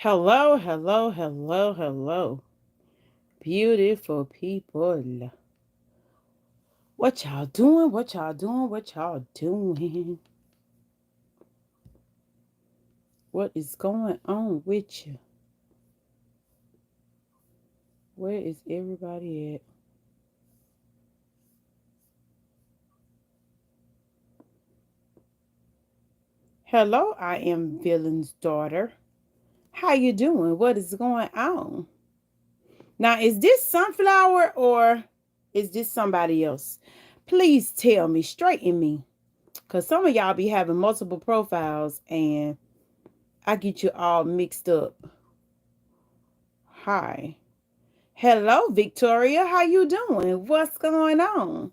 Hello, hello, hello, hello. Beautiful people. What y'all doing? What y'all doing? What y'all doing? What is going on with you? Where is everybody at? Hello, I am Villain's daughter. How you doing? What is going on? Now, is this Sunflower or is this somebody else? Please tell me, straighten me. Because some of y'all be having multiple profiles and I get you all mixed up. Hi. Hello, Victoria. How you doing? What's going on?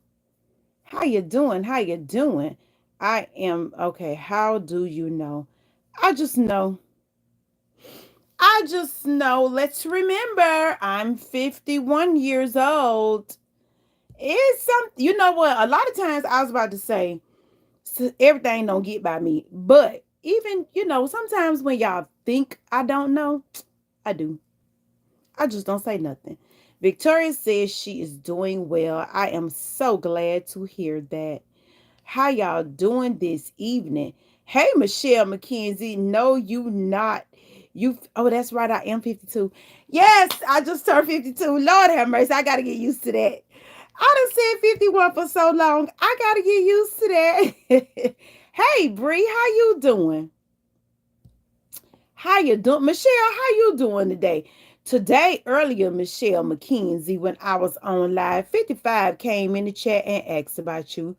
How you doing? How you doing? I am okay. How do you know? I just know. I just know. Let's remember, I'm 51 years old. It's some, you know what? A lot of times I was about to say, everything don't get by me. But even, sometimes when y'all think I don't know, I do. I just don't say nothing. Victoria says she is doing well. I am so glad to hear that. How y'all doing this evening? Hey, Michelle McKenzie. No, you not. Oh, that's right. I am 52. Yes, I just turned 52. Lord have mercy. I got to get used to that. I done said 51 for so long. I got to get used to that. Hey, Bree, how you doing? How you doing? Michelle, how you doing today? Today, earlier, Michelle McKenzie, when I was on live, 55 came in the chat and asked about you.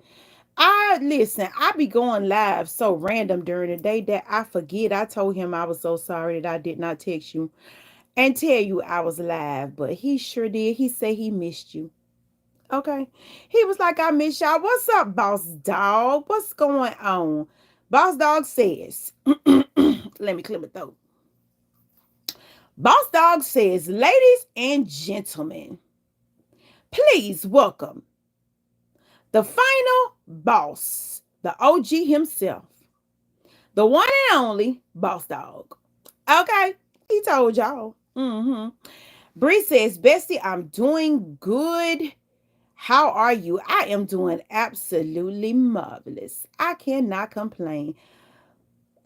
I be going live so random during the day that I forget. I told him I was so sorry that I did not text you and tell you I was live, but he sure did. He said he missed you. Okay. He was like, I miss y'all. What's up, boss dog? What's going on? Boss dog says, let me clear my throat. Boss Dog says, ladies and gentlemen, please welcome the final boss, the OG himself, the one and only Boss Dog. Okay, he told y'all. Bree says, Bestie, I'm doing good. How are you? I am doing absolutely marvelous. I cannot complain.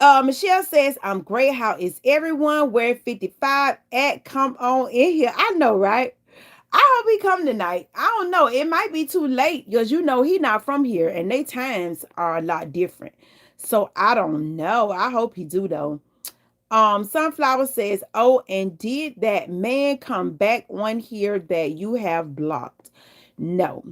Michelle says, I'm great. How is everyone? Where 55 at? Come on in here. I know, right? I hope he come tonight. I don't know. It might be too late because he not from here and they times are a lot different. So I don't know. I hope he do though. Sunflower says, oh, and did that man come back on here that you have blocked? No.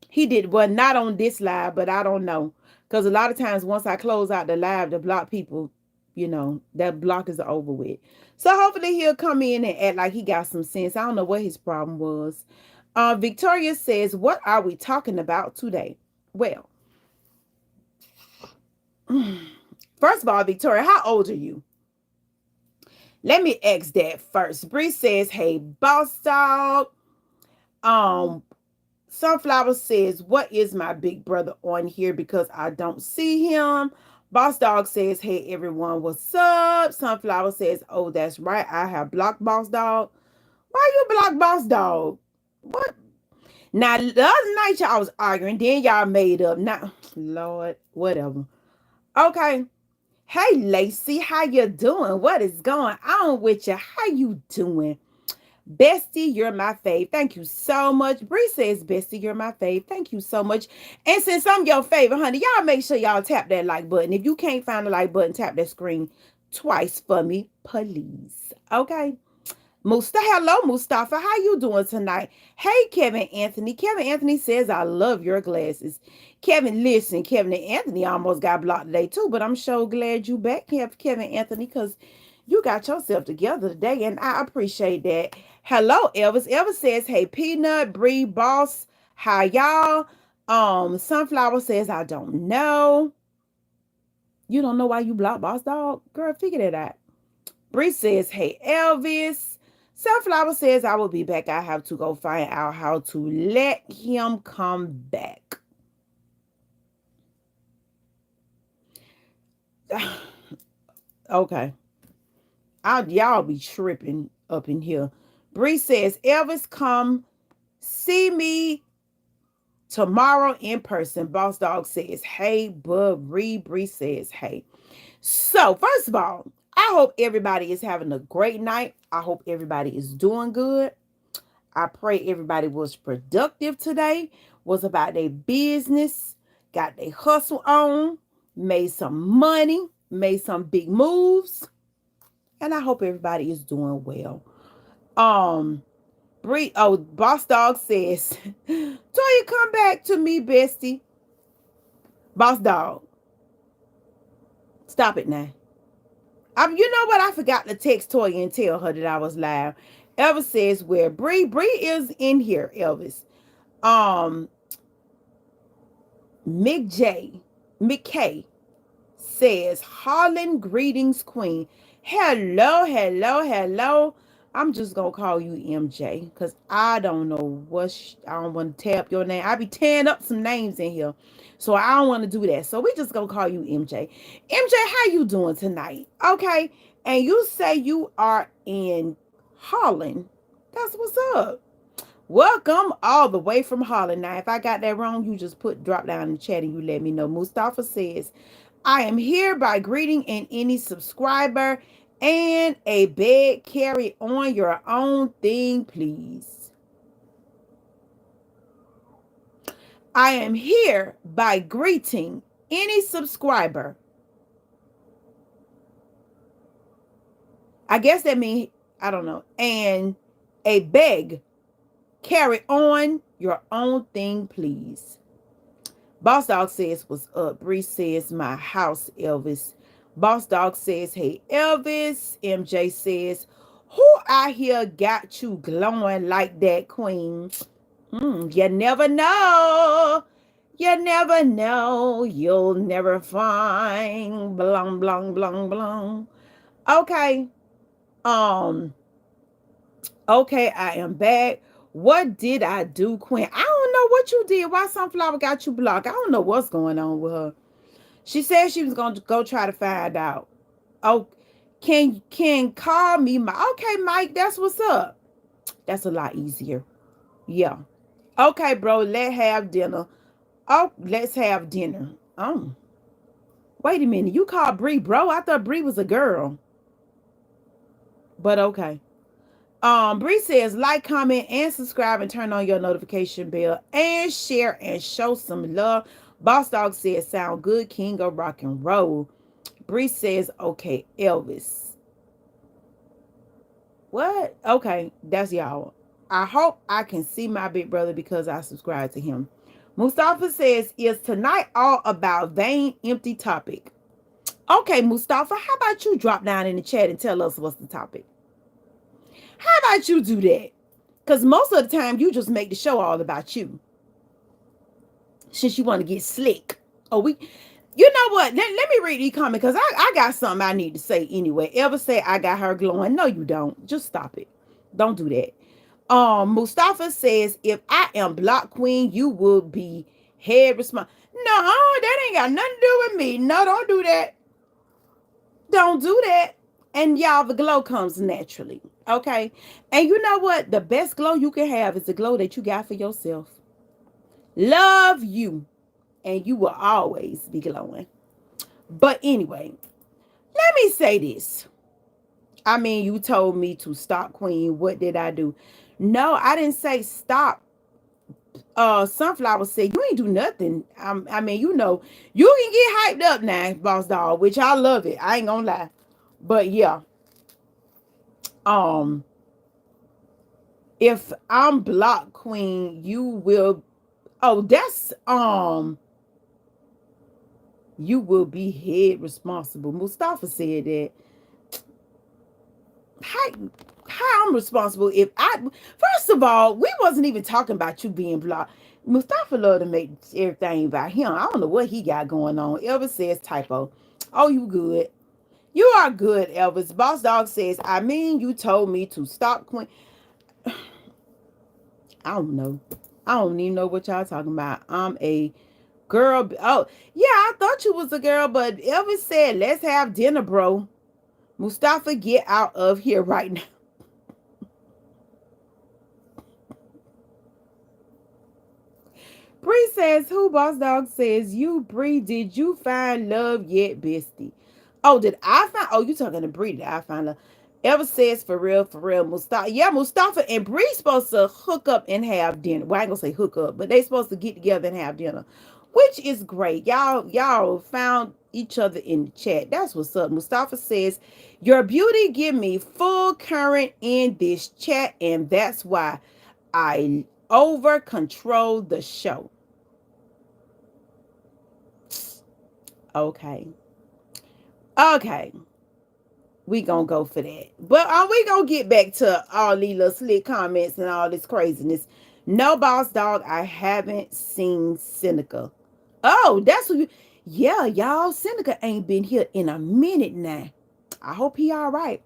He did, well, not on this live, but I don't know. Because a lot of times once I close out the live, the block people, that block is over with. So hopefully he'll come in and act like he got some sense. I don't know what his problem was. Victoria says, what are we talking about today? Well, first of all, Victoria, how old are you? Let me ask that first. Bree says, hey, boss dog. Um, Sunflower says, what is my big brother on here because I don't see him? Boss Dog says, hey everyone, what's up? Sunflower says, oh, that's right. I have blocked Boss Dog. Why you block Boss Dog? What? Now, the other night y'all was arguing, then y'all made up. Now, Lord, whatever. Okay. Hey, Lacey, how you doing? What is going on with you? How you doing? Bestie, you're my fave. Thank you so much. Bree says, Bestie, you're my fave. Thank you so much. And since I'm your favorite, honey, y'all make sure y'all tap that like button. If you can't find the like button, tap that screen twice for me, please. Okay. Hello, Mustafa. How you doing tonight? Hey, Kevin Anthony. Kevin Anthony says, I love your glasses. Kevin, listen, Kevin and Anthony almost got blocked today too, but I'm so glad you back, Kevin Anthony, because you got yourself together today, and I appreciate that. Hello, Elvis. Elvis says, hey, Peanut, Bree, Boss, how y'all? Sunflower says, I don't know. You don't know why you blocked Boss Dog? Girl, figure that out. Bree says, hey, Elvis. Sunflower says, I will be back. I have to go find out how to let him come back. Okay. Y'all be tripping up in here. Bree says, Elvis, come see me tomorrow in person. Boss Dog says, hey, bub. Bree says, hey. So, first of all, I hope everybody is having a great night. I hope everybody is doing good. I pray everybody was productive today, was about their business, got their hustle on, made some money, made some big moves, and I hope everybody is doing well. Um, Boss Dog says, Toya, come back to me, bestie. Boss Dog, stop it now. You know what? I forgot to text Toya and tell her that I was live. Elvis says, where Bree is in here, Elvis. Um, Mick K says, Holland greetings, Queen. Hello. I'm just gonna call you MJ because I don't know I don't want to tap your name. I be tearing up some names in here, so I don't want to do that. So we just gonna call you MJ. MJ, how you doing tonight? Okay, and you say you are in Holland. That's what's up. Welcome all the way from Holland. Now, if I got that wrong, you just drop down in the chat and you let me know. Mustafa says, I am here by greeting and any subscriber and a bed. Carry on your own thing, please. I am here by greeting any subscriber. I guess that means, I don't know, and a beg. Carry on your own thing, please. Boss Dog says, what's up? Bree says, my house, Elvis. Boss Dog says, hey, Elvis. MJ says, who out here got you glowing like that, Queen? You never know. You never know. You'll never find. Blong, blong, blong, blong. Okay. Okay, I am back. What did I do, Quinn? I don't know what you did. Why Sunflower got you blocked? I don't know what's going on with her. She said she was going to go try to find out. Oh, can call me, okay, Mike, that's what's up. That's a lot easier. Yeah. Okay, bro, let's have dinner. Oh, let's have dinner. Oh. Wait a minute. You called Bree, bro? I thought Bree was a girl. But okay. Bree says, like, comment, and subscribe, and turn on your notification bell, and share, and show some love. Boss Dog says, sound good, king of rock and roll. Bree says, okay, Elvis. What? Okay, that's y'all. I hope I can see my big brother because I subscribe to him. Mustafa says, is tonight all about vain, empty topic? Okay, Mustafa, how about you drop down in the chat and tell us what's the topic? How about you do that? Because most of the time, you just make the show all about you. Since you want to get slick. You know what? Let me read these comments because I got something I need to say anyway. Ever say I got her glowing? No, you don't. Just stop it. Don't do that. Mustafa says, if I am Block Queen, you will be head responsible. No, that ain't got nothing to do with me. No, don't do that. Don't do that. And y'all, the glow comes naturally. Okay. And you know what? The best glow you can have is the glow that you got for yourself. Love you. And you will always be glowing. But anyway, let me say this. I mean, you told me to stop, Queen. What did I do? No, I didn't say stop. Sunflower said, you ain't do nothing. I mean, you know, you can get hyped up now, Boss Dog, which I love it. I ain't gonna lie. But yeah. If I'm Block Queen, you will, that's, you will be head responsible. Mustafa said that. How I'm responsible if first of all, we wasn't even talking about you being blocked. Mustafa love to make everything about him. I don't know what he got going on. Elvis says typo. Oh, you good. You are good, Elvis. Boss Dog says, I mean, you told me to stop, Queen. I don't know. I don't even know what y'all talking about. I'm a girl. Oh, yeah, I thought you was a girl, but Elvis said, let's have dinner, bro. Mustafa, get out of here right now. Bree says, who boss dog says, you Bree, did you find love yet, bestie? Oh, did I find oh, you talking to Bree, did I find love? Ever says for real, Mustafa. Yeah, Mustafa and Bree supposed to hook up and have dinner. Well, I ain't gonna say hook up, but they supposed to get together and have dinner. Which is great. Y'all found each other in the chat. That's what's up. Mustafa says, your beauty give me full current in this chat, and that's why I over control the show. Okay. Okay. We gonna go for that. But we gonna get back to all these little slick comments and all this craziness. No, boss dog, I haven't seen Seneca. Oh, that's what you. Yeah, y'all, Seneca ain't been here in a minute now. I hope he all right.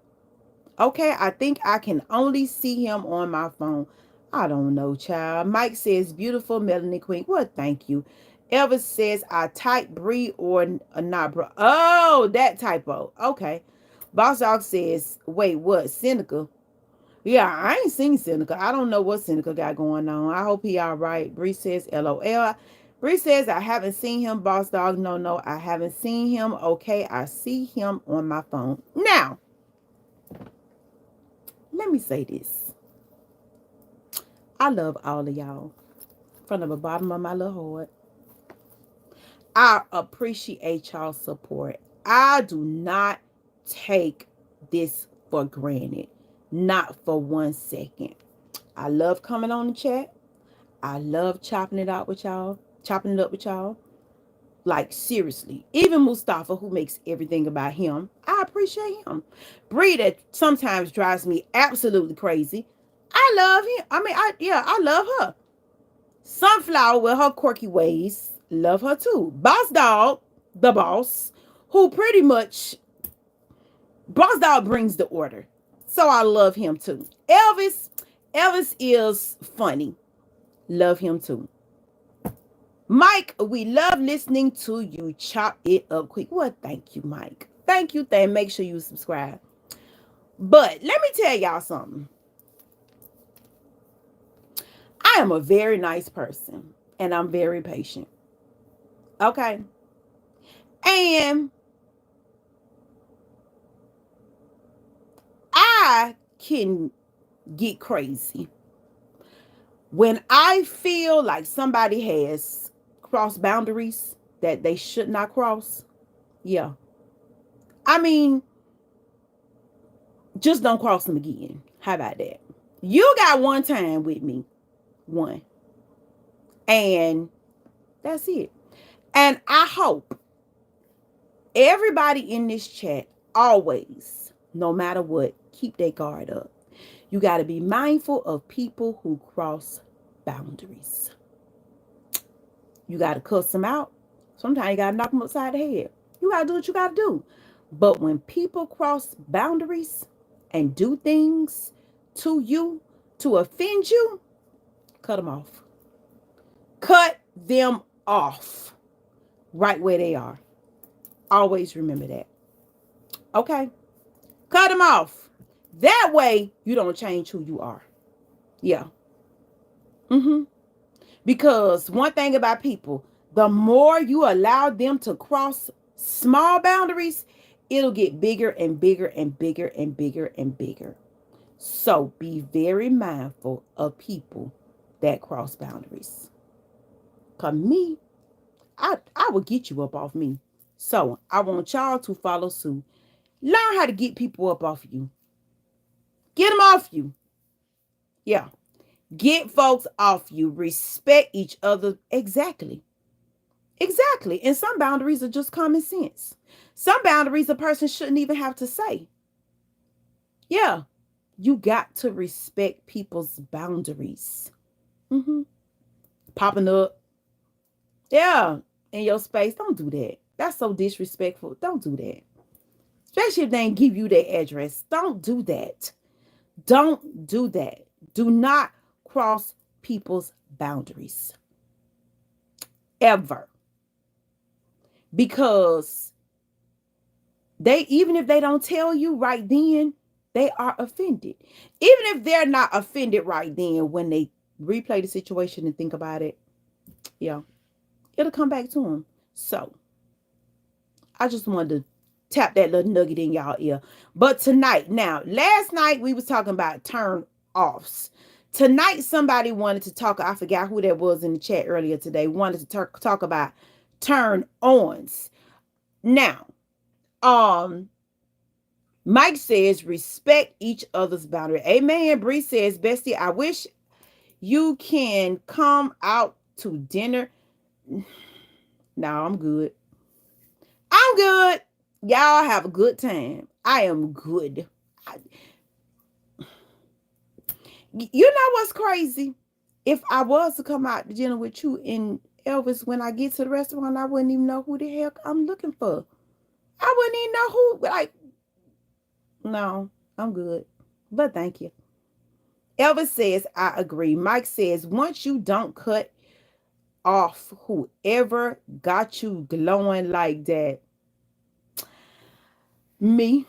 Okay, I think I can only see him on my phone. I don't know, child. Mike says, beautiful Melanie Queen. Well, thank you. Elvis says, I type Bree or not, bro. Oh, that typo. Okay. Boss Dog says, wait, what? Seneca? Yeah, I ain't seen Seneca. I don't know what Seneca got going on. I hope he all right. Bree says, LOL. Bree says, I haven't seen him, Boss Dog. No, I haven't seen him. Okay, I see him on my phone. Now, let me say this. I love all of y'all from the bottom of my little heart. I appreciate y'all support. I do not take this for granted. Not for 1 second. I love coming on the chat. I love chopping it out with y'all. Chopping it up with y'all. Like, seriously. Even Mustafa, who makes everything about him, I appreciate him. Bree, that sometimes drives me absolutely crazy. I love him. I love her. Sunflower with her quirky ways. Love her too. Boss Dog, the boss, who pretty much Boss Dog brings the order. So I love him too. Elvis is funny. Love him too. Mike, we love listening to you chop it up quick. Well, thank you, Mike. Thank you. Make sure you subscribe. But let me tell y'all something. I am a very nice person and I'm very patient. Okay. And I can get crazy when I feel like somebody has crossed boundaries that they should not cross. Yeah. I mean, just don't cross them again. How about that? You got one time with me. One. And that's it. And I hope everybody in this chat always, no matter what, keep their guard up. You got to be mindful of people who cross boundaries. You got to cuss them out. Sometimes you got to knock them upside the head. You got to do what you got to do. But when people cross boundaries and do things to you to offend you, cut them off. Cut them off right where they are. Always remember that. Okay? Cut them off. That way you don't change who you are. Yeah. Mm-hmm. Because one thing about people, the more you allow them to cross small boundaries, it'll get bigger and bigger and bigger and bigger and bigger. So be very mindful of people that cross boundaries. Cause me, I will get you up off me. So I want y'all to follow suit. Learn how to get people up off you. Get them off you. Yeah. Get folks off you. Respect each other. Exactly. Exactly. And some boundaries are just common sense. Some boundaries a person shouldn't even have to say. Yeah. You got to respect people's boundaries. Mm-hmm. Popping up. Yeah. In your space. Don't do that. That's so disrespectful. Don't do that. Especially if they ain't give you their address. Don't do that. Don't do that. Do not cross people's boundaries. Ever. Because They, even if they don't tell you right then, they are offended. Even if they're not offended right then, when they replay the situation and think about it, yeah, it'll come back to them. So I just wanted to tap that little nugget in y'all ear. But tonight, now, last night we was talking about turn offs. Tonight, somebody wanted to talk. I forgot who that was in the chat earlier today. Wanted to talk about turn ons. Now, um, Mike says respect each other's boundary. Amen. Bree says, Bestie, I wish you can come out to dinner. No, I'm good. I'm good. Y'all have a good time. I am good. I, you know what's crazy? If I was to come out to dinner with you and Elvis, when I get to the restaurant, I wouldn't even know who the heck I'm looking for. I wouldn't even know who. Like, no, I'm good. But thank you. Elvis says, I agree. Mike says, once you don't cut off whoever got you glowing like that, me,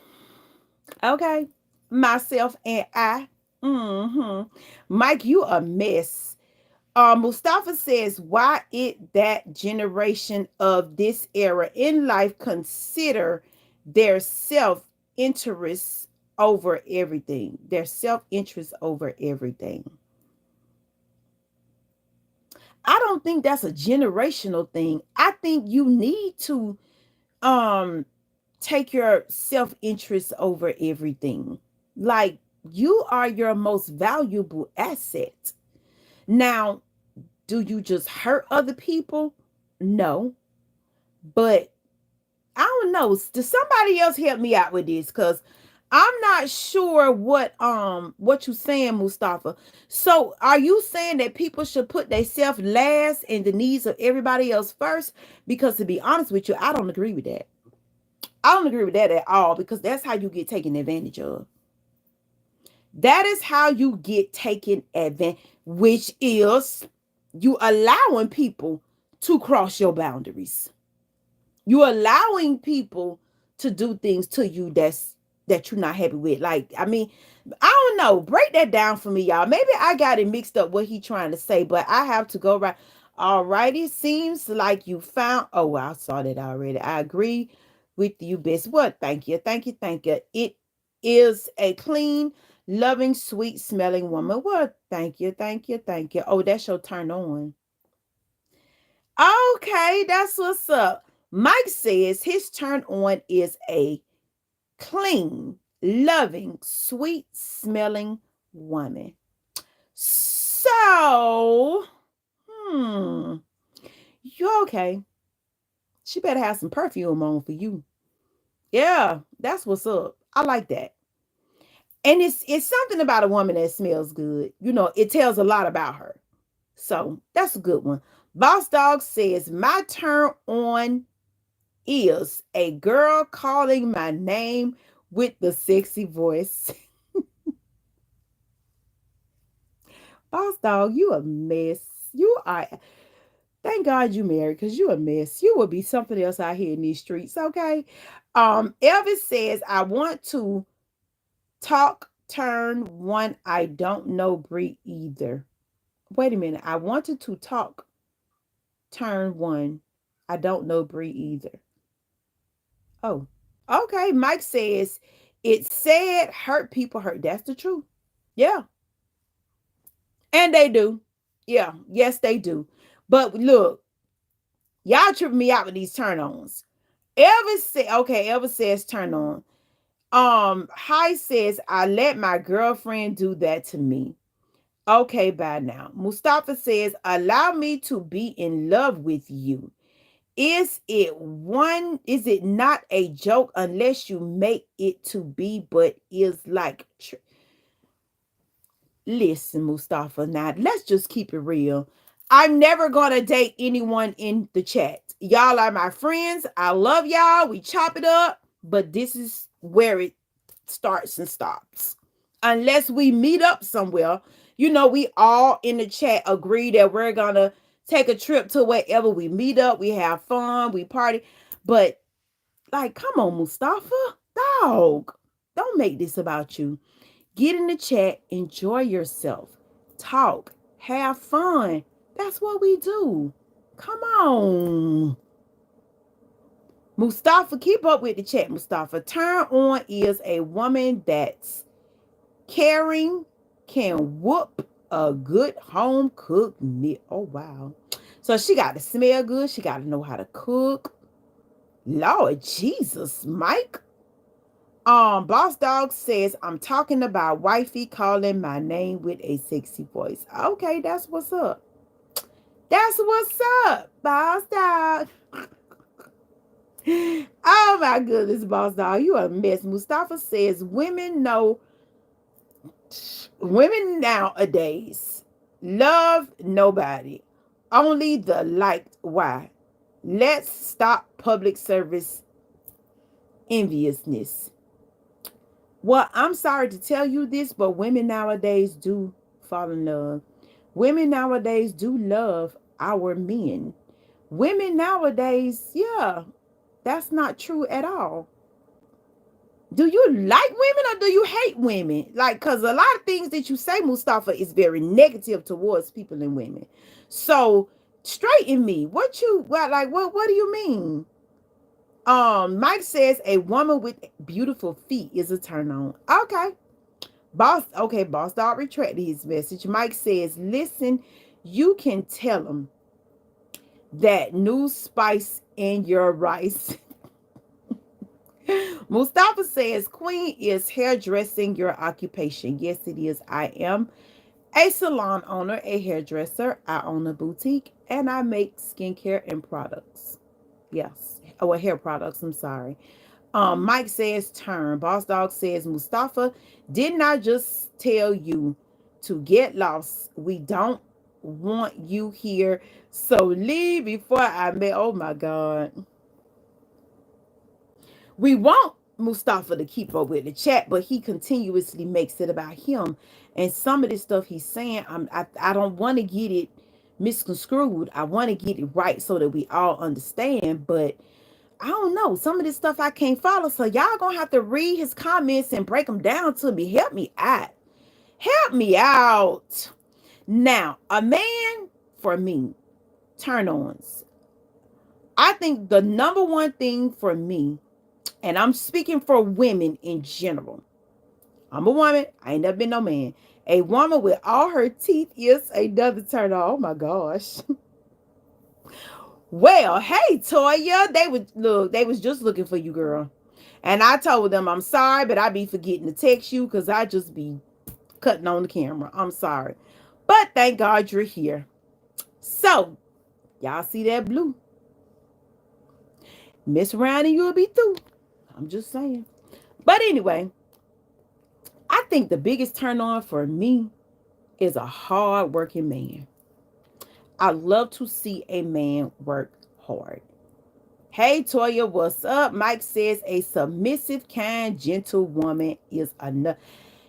okay, myself and I, Mike, you a mess. Mustafa says, why it that generation of this era in life consider their self-interest over everything? Their self-interest over everything. I don't think that's a generational thing. I think you need to um take your self-interest over everything. Like, you are your most valuable asset. Now, do you just hurt other people? No. But I don't know. Does somebody else help me out with this? Because I'm not sure what you saying, Mustafa. So are you saying that people should put themselves last and the needs of everybody else first? Because to be honest with you, I don't agree with that. I don't agree with that at all, because that's how you get taken advantage of. That is how you get taken advantage, which is you allowing people to cross your boundaries. You allowing people to do things to you that you're not happy with. Like, I mean, I don't know. Break that down for me, y'all. Maybe I got it mixed up what he trying to say, but I have to go right. All right. It seems like you found. Oh, well, I saw that already. I agree with you, best. What? Thank you. Thank you. Thank you. It is a clean, loving, sweet smelling woman. What? Thank you. Thank you. Thank you. Oh, that's your turn on. Okay, that's what's up. Mike says his turn on is a clean, loving, sweet smelling woman. So, you okay? She better have some perfume on for you. Yeah, that's what's up. I like that. And it's something about a woman that smells good. You know, it tells a lot about her. So that's a good one. Boss Dog says, my turn on is a girl calling my name with the sexy voice. Boss Dog, you a mess. You are. Thank God you married, because you a mess. You would be something else out here in these streets, okay? Elvis says, I want to talk turn one. I don't know Brie either. Wait a minute. I wanted to talk turn one. I don't know Brie either. Oh. Okay, Mike says it said hurt people hurt. That's the truth. Yeah. And they do. Yeah. Yes, they do. But look, y'all tripping me out with these turn ons. Elvis said, okay, Elvis says turn on. Hi says, I let my girlfriend do that to me. Okay, bye now. Mustafa says, allow me to be in love with you. Is it not a joke unless you make it to be, but is like listen, Mustafa, now let's just keep it real. I'm never gonna date anyone in the chat. Y'all are my friends. I love y'all. We chop it up, but this is where it starts and stops. Unless we meet up somewhere, you know, we all in the chat agree that we're gonna take a trip to wherever we meet up. We have fun, we party, but Like, come on, Mustafa. Dog. Don't make this about you. Get in the chat, enjoy yourself, talk, have fun. That's what we do. Come on. Mustafa, keep up with the chat, Mustafa. Turn on is a woman that's caring, can whoop a good home cooked meal. Oh, wow. So she got to smell good. She got to know how to cook. Lord Jesus, Mike. Boss Dog says, I'm talking about wifey calling my name with a sexy voice. Okay, that's what's up. That's what's up, Boss Dog. Oh my goodness, Boss Dog, you a mess. Mustafa says women nowadays love nobody, only the liked. Why? Let's stop public service enviousness. Well, I'm sorry to tell you this, but women nowadays do fall in love. Women nowadays do love our men. Women nowadays, yeah, that's not true at all. Do you like women or do you hate women? Like, because a lot of things that you say, Mustafa, is very negative towards people and women. So, straighten me. What do you mean? Mike says a woman with beautiful feet is a turn on. Boss Dog retracted his message. Mike says, listen, you can tell him that new spice in your rice. Mustafa says, Queen, is hairdressing your occupation? Yes, it is. I am a salon owner, a hairdresser. I own a boutique, and I make skincare and products. Yes. Oh, hair products. I'm sorry. Mike says, turn. Boss Dog says, Mustafa, didn't I just tell you to get lost? We don't want you here. So leave before I met. Oh my God. We want Mustafa to keep up with the chat, but he continuously makes it about him. And some of this stuff he's saying, I don't want to get it misconstrued. I want to get it right so that we all understand. But I don't know. Some of this stuff I can't follow. So y'all gonna have to read his comments and break them down to me. Help me out. Help me out. Now, a man, for me, turn ons. I think the number one thing for me, and I'm speaking for women in general. I'm a woman. I ain't never been no man. A woman with all her teeth is another turn on. Oh my gosh. Well, hey Toya, they was just looking for you, girl. And I told them I'm sorry, but I be forgetting to text you because I just be cutting on the camera. I'm sorry. But thank God you're here. So, y'all see that blue? Mess around and you'll be through. I'm just saying. But anyway, I think the biggest turn on for me is a hard working man. I love to see a man work hard. Hey Toya, what's up? Mike says a submissive, kind, gentle woman is enough.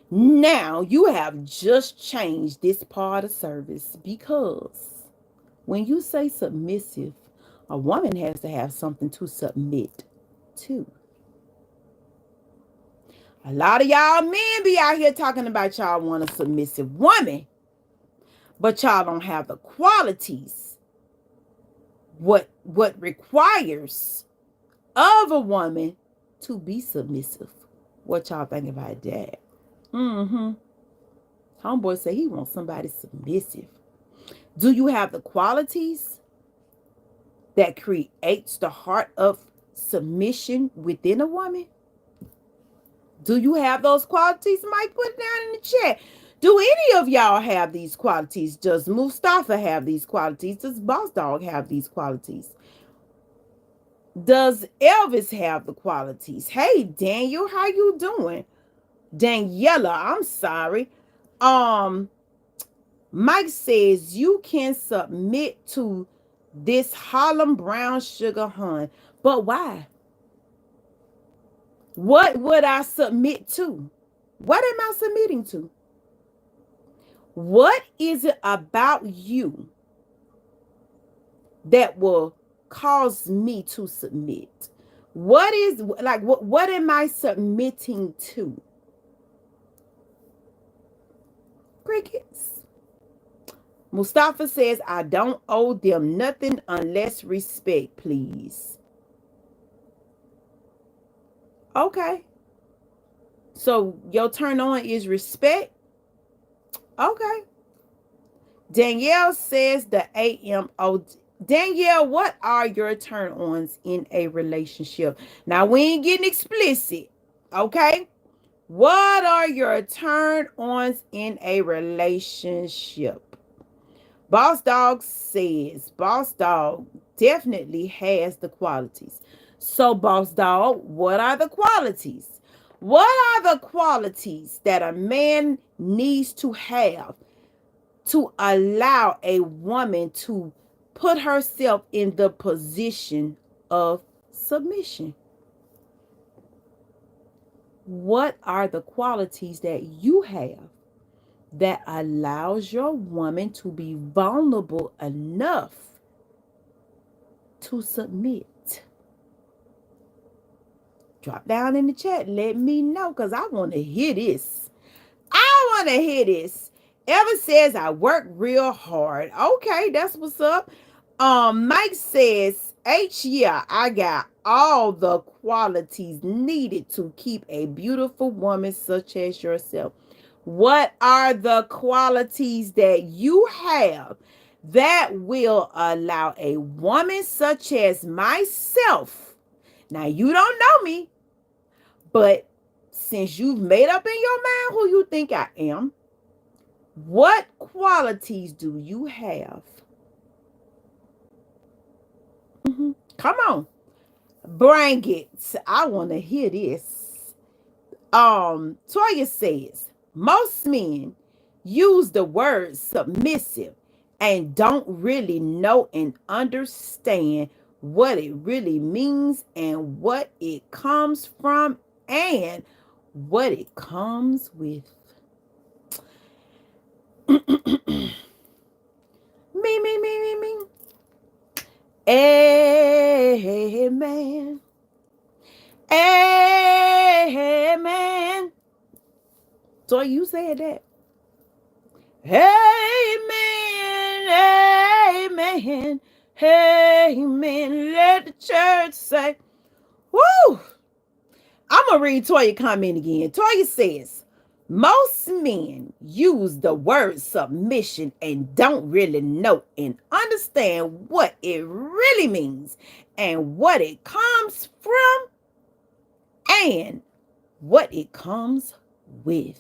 Now you have just changed this part of service, because when you say submissive, a woman has to have something to submit to. A lot of y'all men be out here talking about y'all want a submissive woman, but y'all don't have the qualities what requires of a woman to be submissive. What y'all think about that? Homeboy say he wants somebody submissive. Do you have the qualities that creates the heart of submission within a woman? Do you have those qualities? Mike, put it down in the chat. Do any of y'all have these qualities? Does Mustafa have these qualities? Does Boss Dog have these qualities? Does Elvis have the qualities? Hey, Daniel, how you doing? Daniela, I'm sorry. Mike says you can submit to this Harlem brown sugar hun. But why? What would I submit to? What am I submitting to? What is it about you that will cause me to submit? What is like what am I submitting to? Crickets. Mustafa says, I don't owe them nothing unless respect, please. Okay. So your turn on is respect? Okay. Danielle says the AMO. Danielle, what are your turn ons in a relationship? Now, we ain't getting explicit. Okay. What are your turn ons in a relationship? Boss Dog definitely has the qualities. So, Boss Dog, what are the qualities? What are the qualities that a man needs to have to allow a woman to put herself in the position of submission? What are the qualities that you have that allows your woman to be vulnerable enough to submit? Drop down in the chat. Let me know because I want to hear this. I want to hear this. Ever says I work real hard. Okay, that's what's up. Mike says, yeah, I got all the qualities needed to keep a beautiful woman such as yourself. What are the qualities that you have that will allow a woman such as myself? Now, you don't know me, but since you've made up in your mind who you think I am, what qualities do you have? Come on, bring it. I want to hear this. Toya says most men use the word submissive and don't really know and understand what it really means and what it comes from and what it comes with. Me. Amen. Amen. So you said that. Amen. Amen. Amen. Let the church say, woo. I'm going to read Toya's comment again. Toya says, most men use the word submission and don't really know and understand what it really means and what it comes from and what it comes with.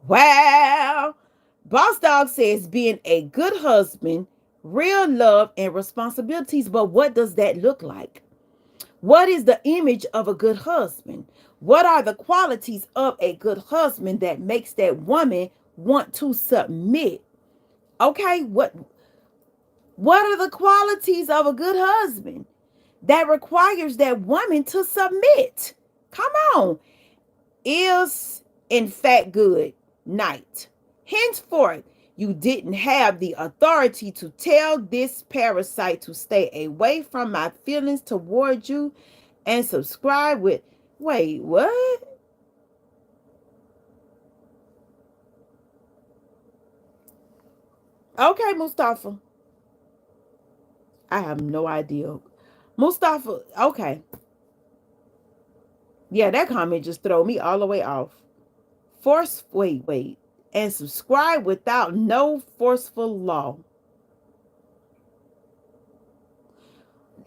Wow. Boss Dog says being a good husband, real love and responsibilities. But what does that look like? What is the image of a good husband? What are the qualities of a good husband that makes that woman want to submit? Okay, what are the qualities of a good husband that requires that woman to submit? Come on. Is in fact good night. Henceforth, you didn't have the authority to tell this parasite to stay away from my feelings toward you and subscribe with. Wait, what? Okay, Mustafa. I have no idea. Mustafa, okay. Yeah, that comment just throw me all the way off. Wait. And subscribe without no forceful law.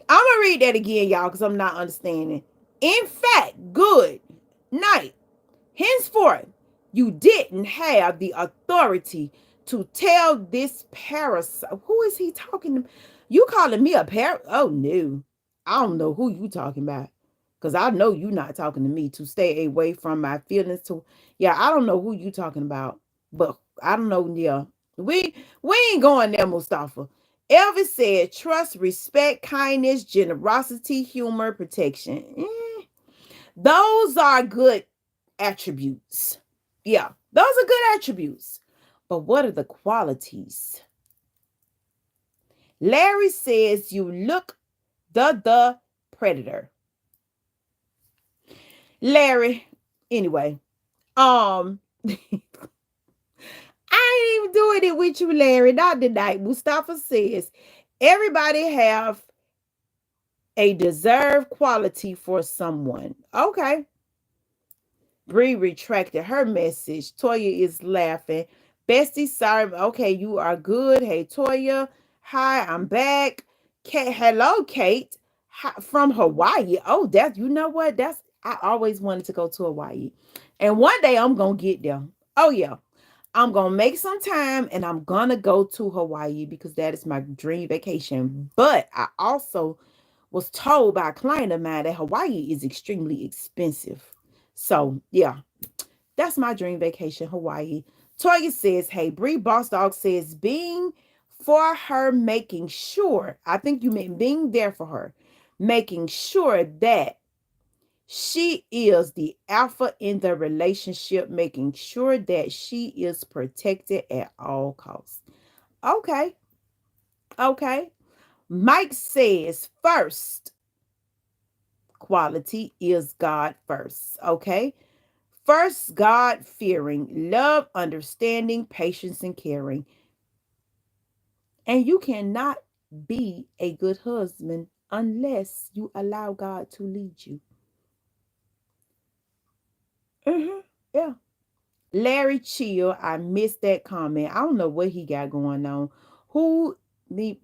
I'm going to read that again, y'all, because I'm not understanding. In fact, good night. Henceforth, you didn't have the authority to tell this parasite. Who is he talking to? You calling me a parasite? Oh, no. I don't know who you talking about. Because I know you not talking to me to stay away from my feelings. Yeah, I don't know who you talking about. But I don't know. Yeah. We ain't going there, Mustafa. Elvis said, trust, respect, kindness, generosity, humor, protection. Those are good attributes. Yeah, those are good attributes. But what are the qualities? Larry says, you look the predator. Larry. Anyway, um, I ain't even doing it with you, Larry. Not tonight. Mustafa says everybody have a deserved quality for someone. Okay. Bree retracted her message. Toya is laughing. Bestie, sorry. Okay, you are good. Hey, Toya. Hi, I'm back. Kate, hello, Kate. Hi, from Hawaii. Oh, that you know what? That's I always wanted to go to Hawaii. And one day I'm gonna get there. Oh yeah. I'm gonna make some time and I'm gonna go to Hawaii because that is my dream vacation. But I also was told by a client of mine that Hawaii is extremely expensive. So yeah, that's my dream vacation, Hawaii. Toya says, hey, Bree Boss Dog says, being for her, making sure, I think you meant being there for her, making sure that she is the alpha in the relationship, making sure that she is protected at all costs. Okay. Okay. Mike says, first quality is God first. Okay. First, God fearing, love, understanding, patience, and caring. And you cannot be a good husband unless you allow God to lead you. Yeah. Larry Chill, I missed that comment. I don't know what he got going on. Who the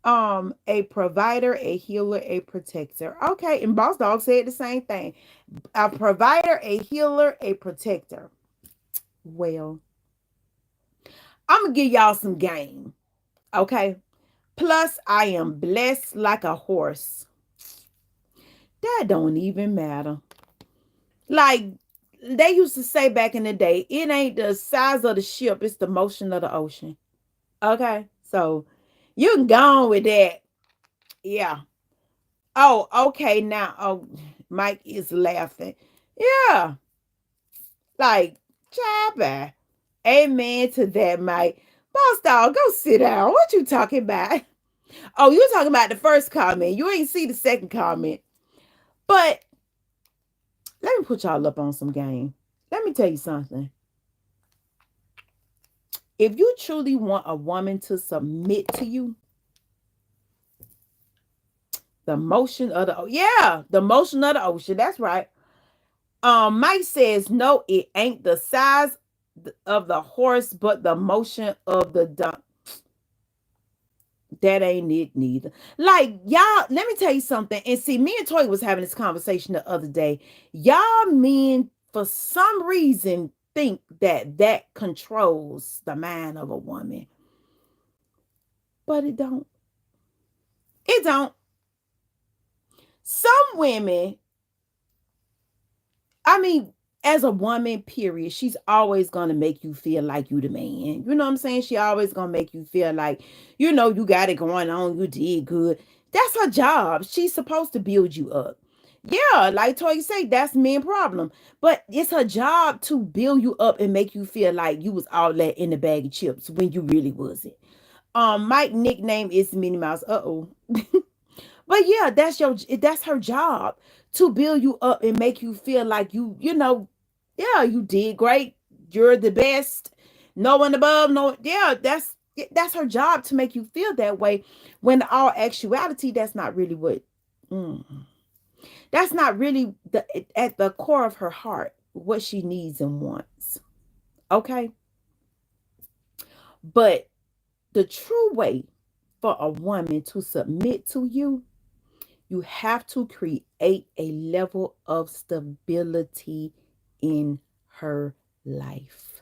a provider, a healer, a protector. Okay, and Boss Dog said the same thing. A provider, a healer, a protector. Well, I'm gonna give y'all some game. Okay. Plus, I am blessed like a horse. That don't even matter. Like they used to say back in the day, it ain't the size of the ship, it's the motion of the ocean. Okay. So you can go on with that. Yeah. Oh, okay. Now, oh, Mike is laughing. Yeah. Like, child. Amen to that, Mike. Boss dog, go sit down. What you talking about? Oh, you talking about the first comment. You ain't see the second comment. But let me put y'all up on some game. Let me tell you something. If you truly want a woman to submit to you, the motion of the the motion of the ocean. That's right. Mike says no, it ain't the size of the horse, but the motion of the dump. That ain't it neither. Like y'all, let me tell you something. And see, me and Toy was having this conversation the other day. Y'all men, for some reason, think that that controls the mind of a woman, but it don't. It don't. Some women, I mean, as a woman, period, she's always gonna make you feel like you the man. You know what I'm saying? She always gonna make you feel like, you got it going on, you did good. That's her job. She's supposed to build you up. Yeah, like Toy say, that's men problem. But it's her job to build you up and make you feel like you was all that in the bag of chips when you really wasn't. Mike nickname is Minnie Mouse. Uh-oh. But yeah, that's her job to build you up and make you feel like yeah, you did great. You're the best. No one above, no, yeah, that's her job to make you feel that way. When in all actuality, that's not really what. Mm, that's not really at the core of her heart what she needs and wants. Okay, but the true way for a woman to submit to you, you have to create a level of stability in her life.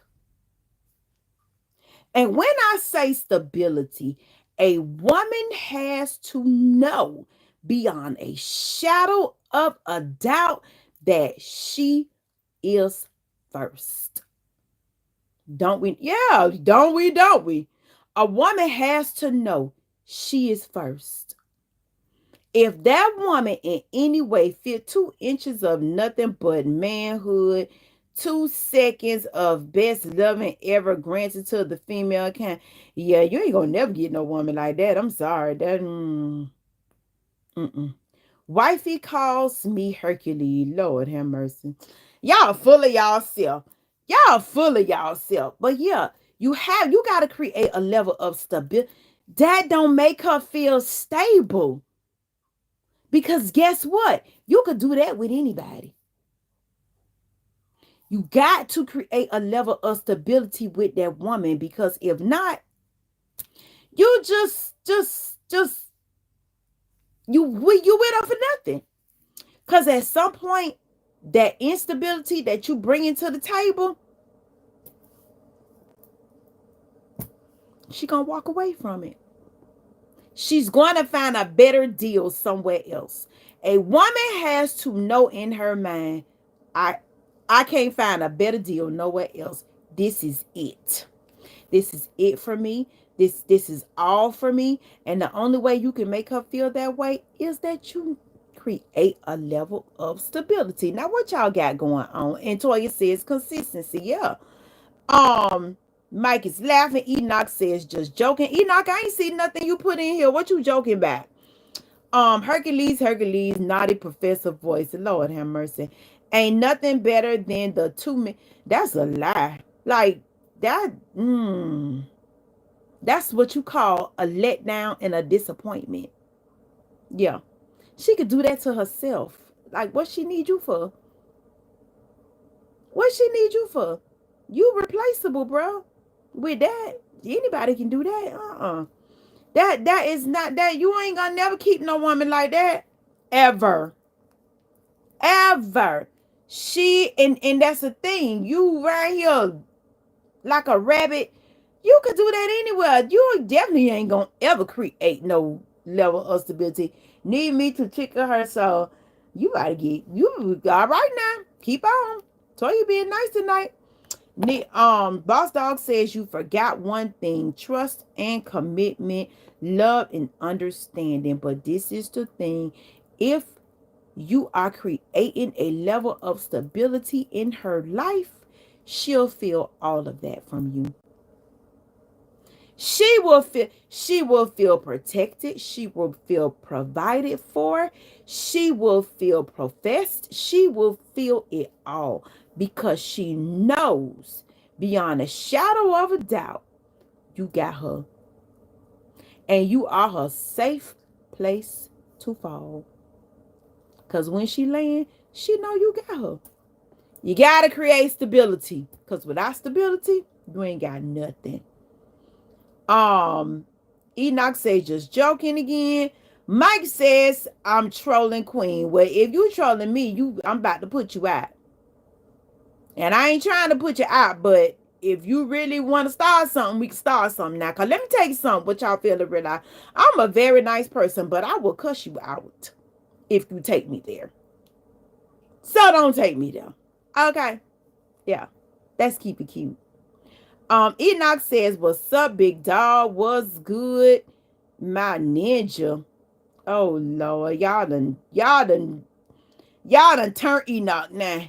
And when I say stability, a woman has to know beyond a shadow of a doubt that she is first. Don't we? Yeah, don't we? Don't we? A woman has to know she is first. If that woman in any way fit 2 inches of nothing but manhood, 2 seconds of best loving ever granted to the female kind, yeah, you ain't gonna never get no woman like that. I'm sorry. That mm-mm. Wifey calls me Hercules. Lord have mercy. Y'all full of y'all self. Y'all full of y'all self. But yeah, you got to create a level of stability. That don't make her feel stable. Because guess what? You could do that with anybody. You got to create a level of stability with that woman, because if not, you you with her for nothing. Because at some point, that instability that you bring into the table, she gonna walk away from it. She's going to find a better deal somewhere else. A woman has to know in her mind, I I can't find a better deal nowhere else. This is it. This is it for me. This is all for me. And the only way you can make her feel that way is that you create a level of stability. Now, what y'all got going on? And Toya says consistency. Yeah. Um, Mike is laughing. Enoch says just joking. Enoch, I ain't seen nothing you put in here. What you joking about? Hercules, naughty professor voice. Lord have mercy. Ain't nothing better than the 2 minute. That's a lie. Like that. That's what you call a letdown and a disappointment. Yeah, she could do that to herself. Like, what she need you for? What she need you for? You replaceable, bro. With that, anybody can do that. That is not that. You ain't gonna never keep no woman like that ever, ever. And that's the thing. You right here like a rabbit. You could do that anywhere. You definitely ain't gonna ever create no level of stability. Need me to tickle her, so you gotta get you all right now. Keep on. So you being nice tonight. Boss Dog says you forgot one thing: trust and commitment, love and understanding. But this is the thing: if you are creating a level of stability in her life, she'll feel all of that from you. She will feel protected. She will feel provided for. She will feel professed. She will feel it all because she knows beyond a shadow of a doubt you got her, and you are her safe place to fall. Because when she land, she know you got her. You got to create stability, because without stability, you ain't got nothing. Enoch says just joking again. Mike says I'm trolling Queen. Well, if you trolling me, I'm about to put you out. And I ain't trying to put you out, but if you really want to start something, we can start something now. Cause let me tell you something, what y'all feel to realize. I'm a very nice person, but I will cuss you out if you take me there. So don't take me there. Okay. Yeah. Let's keep it cute. Enoch says, what's up, big dog? What's good? My ninja. Oh Lord. Y'all done turned Enoch now.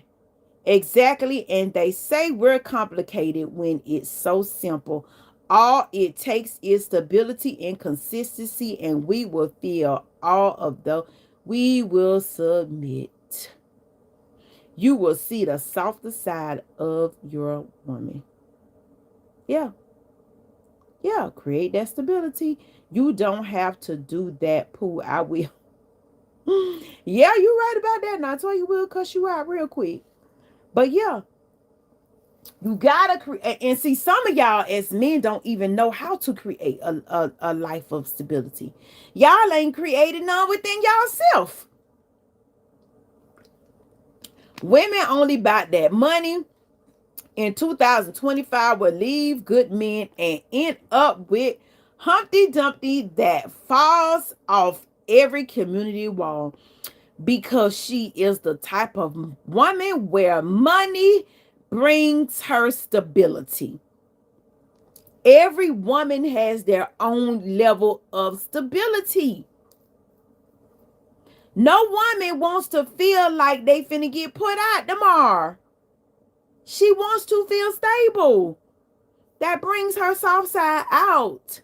Exactly. And they say we're complicated when it's so simple. All it takes is stability and consistency, and we will feel all of those. We will submit. You will see the softer side of your woman. Yeah. Yeah. Create that stability. You don't have to do that, Pooh. I will. Yeah, you're right about that. Now I tell you, will cuss you out real quick. But yeah, you gotta create. And see, some of y'all as men don't even know how to create a life of stability. Y'all ain't created none within yourself. Women only bought that money in 2025 will leave good men and end up with Humpty Dumpty that falls off every community wall, because she is the type of woman where money brings her stability. Every woman has their own level of stability. No woman wants to feel like they finna get put out tomorrow. She wants to feel stable. That brings her soft side out.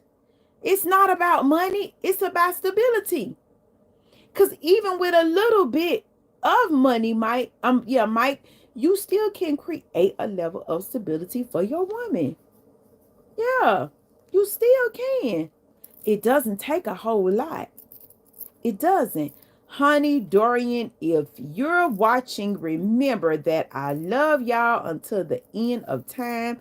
It's not about money. It's about stability. Because even with a little bit of money, Mike, yeah, Mike, you still can create a level of stability for your woman. Yeah, you still can. It doesn't take a whole lot. It doesn't. Honey, Dorian, if you're watching, remember that I love y'all until the end of time.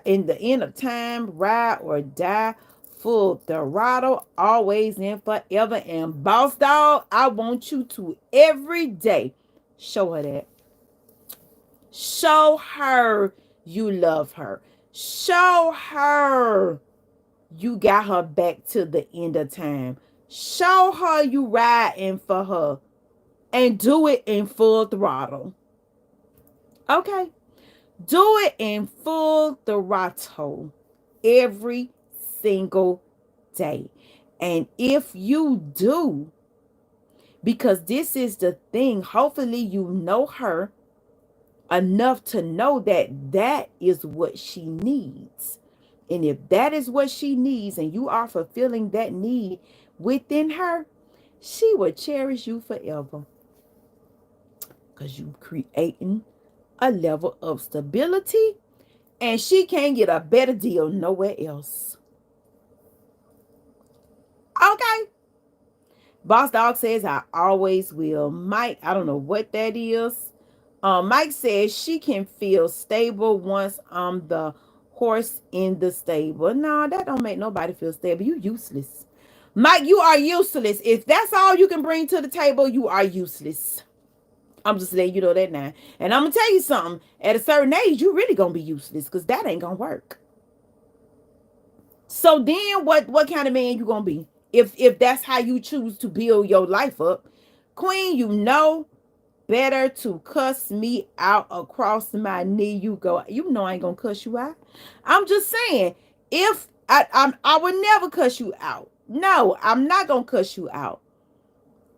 In the end of time, ride or die, full throttle, always and forever. And boss dog, I want you to every day show her that. Show her you love her. Show her you got her back to the end of time. Show her you riding for her and do it in full throttle. Okay? Do it in full throttle every single day. And if you do, because this is the thing, hopefully you know her enough to know that that is what she needs. And if that is what she needs and you are fulfilling that need within her, she will cherish you forever. Because you creating a level of stability and she can't get a better deal nowhere else. Okay. Boss Dog says, I always will. Mike, I don't know what that is. Mike says she can feel stable once I'm the horse in the stable. No, that don't make nobody feel stable. You useless. Mike, you are useless. If that's all you can bring to the table, you are useless. I'm just letting you know that now. And I'm gonna tell you something. At a certain age, you really gonna be useless because that ain't gonna work. So then what kind of man you gonna be? If that's how you choose to build your life up. Queen, you know better to cuss me out across my knee. You go, you know I ain't gonna cuss you out. I'm just saying, if I would never cuss you out. No, I'm not gonna cuss you out.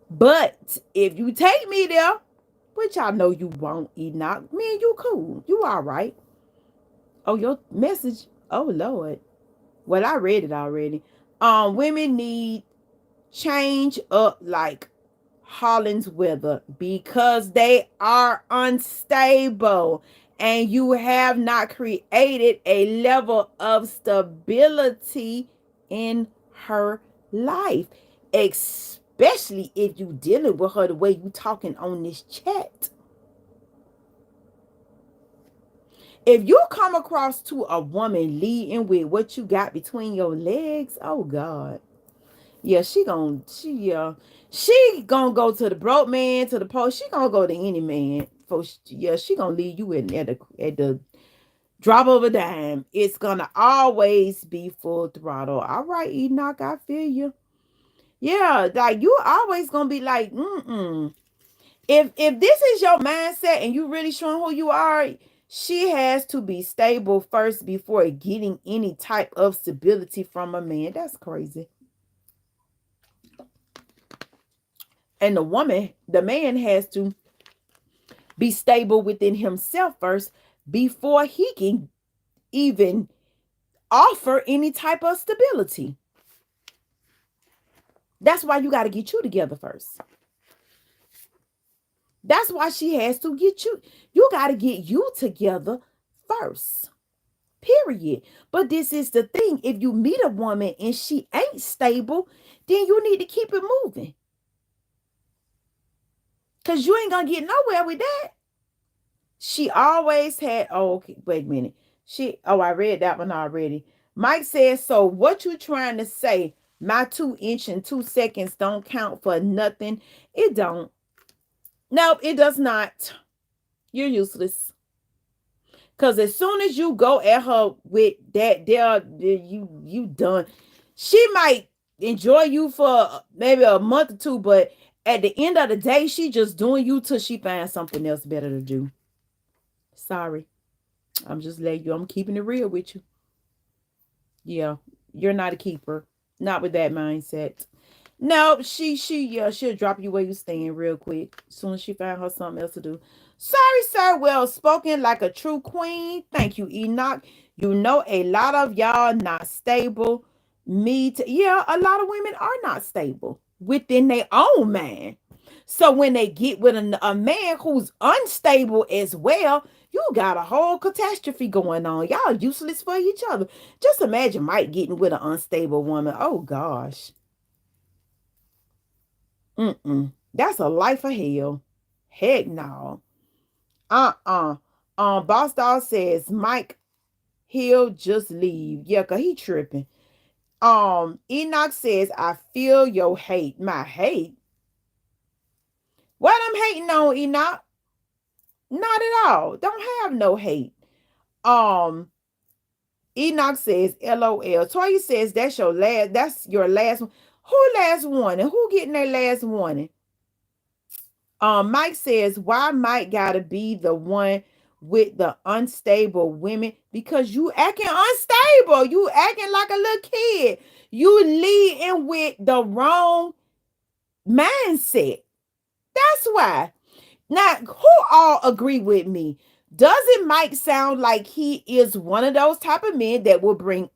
But if you take me there, which I know you won't, Enoch, me and you cool. You all right. Oh, your message. Oh Lord. Well, I read it already. Women need change up like Holland's weather because they are unstable and you have not created a level of stability in her life, especially if you dealing with her the way you talking on this chat. If you come across to a woman leading with what you got between your legs, oh God. Yeah, she gonna go to the broke man, to the post. She gonna go to any man. She gonna leave you in at the drop of a dime. It's gonna always be full throttle. All right, Enoch, I feel you. Yeah, like you always gonna be like, mm-mm. If this is your mindset and you really showing who you are, she has to be stable first before getting any type of stability from a man. That's crazy. And the man has to be stable within himself first before he can even offer any type of stability. That's why you got to get you together first. That's why she has to get you. You got to get you together first. Period. But this is the thing. If you meet a woman and she ain't stable, then you need to keep it moving. Because you ain't going to get nowhere with that. She always had, oh, okay, wait a minute. I read that one already. Mike says, so what you trying to say? My 2 inch and 2 seconds don't count for nothing. It don't. No, it does not. You're useless. Because as soon as you go at her with that, you done. She might enjoy you for maybe a month or two, but at the end of the day, she just doing you till she finds something else better to do. Sorry. I'm just letting you, I'm keeping it real with you. Yeah, you're not a keeper. Not with that mindset. No, she'll drop you where you stand real quick. As soon as she find her something else to do. Sorry, sir. Well spoken like a true queen. Thank you, Enoch. You know a lot of y'all not stable. Yeah, a lot of women are not stable. within their own mind. So when they get with a man who's unstable as well, you got a whole catastrophe going on. Y'all useless for each other. Just imagine Mike getting with an unstable woman. Oh gosh. Mm-mm. That's a life of hell. Heck no. Uh-uh. Boss Dog says Mike, he'll just leave. Yeah, cause he tripping. Enoch says, I feel your hate. My hate? What I'm hating on, Enoch? Not at all. Don't have no hate. Um, Enoch says, LOL. Toya says that's your last one. Who last warning? Who getting their last warning? Mike says, why Mike gotta be the one with the unstable women? Because you acting unstable. You acting like a little kid. You leading with the wrong mindset. That's why. Now, who all agree with me? Doesn't Mike sound like he is one of those type of men that will bring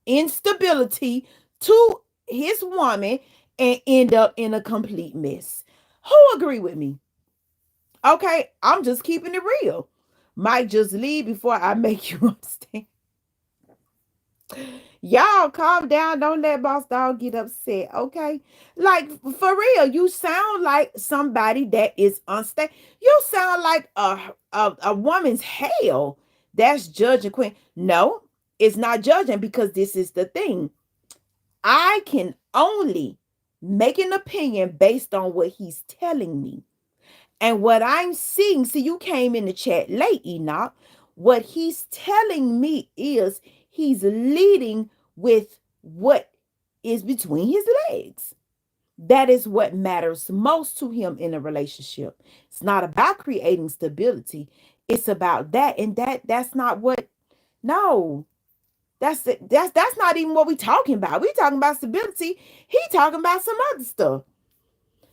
instability to his woman and end up in a complete mess? Who agree with me? Okay, I'm just keeping it real. Mike, just leave before I make you understand. Y'all calm down. Don't let Boss Dog get upset. Okay. Like for real, you sound like somebody that is unstable. You sound like a woman's hell that's judging queen. No, it's not judging because this is the thing. I can only make an opinion based on what he's telling me. And what I'm seeing, see, you came in the chat late, Enoch. What he's telling me is he's leading with what is between his legs. That is what matters most to him in a relationship. It's not about creating stability. It's about that. And that's not what, no. That's not even what we talking about. We talking about stability. He talking about some other stuff.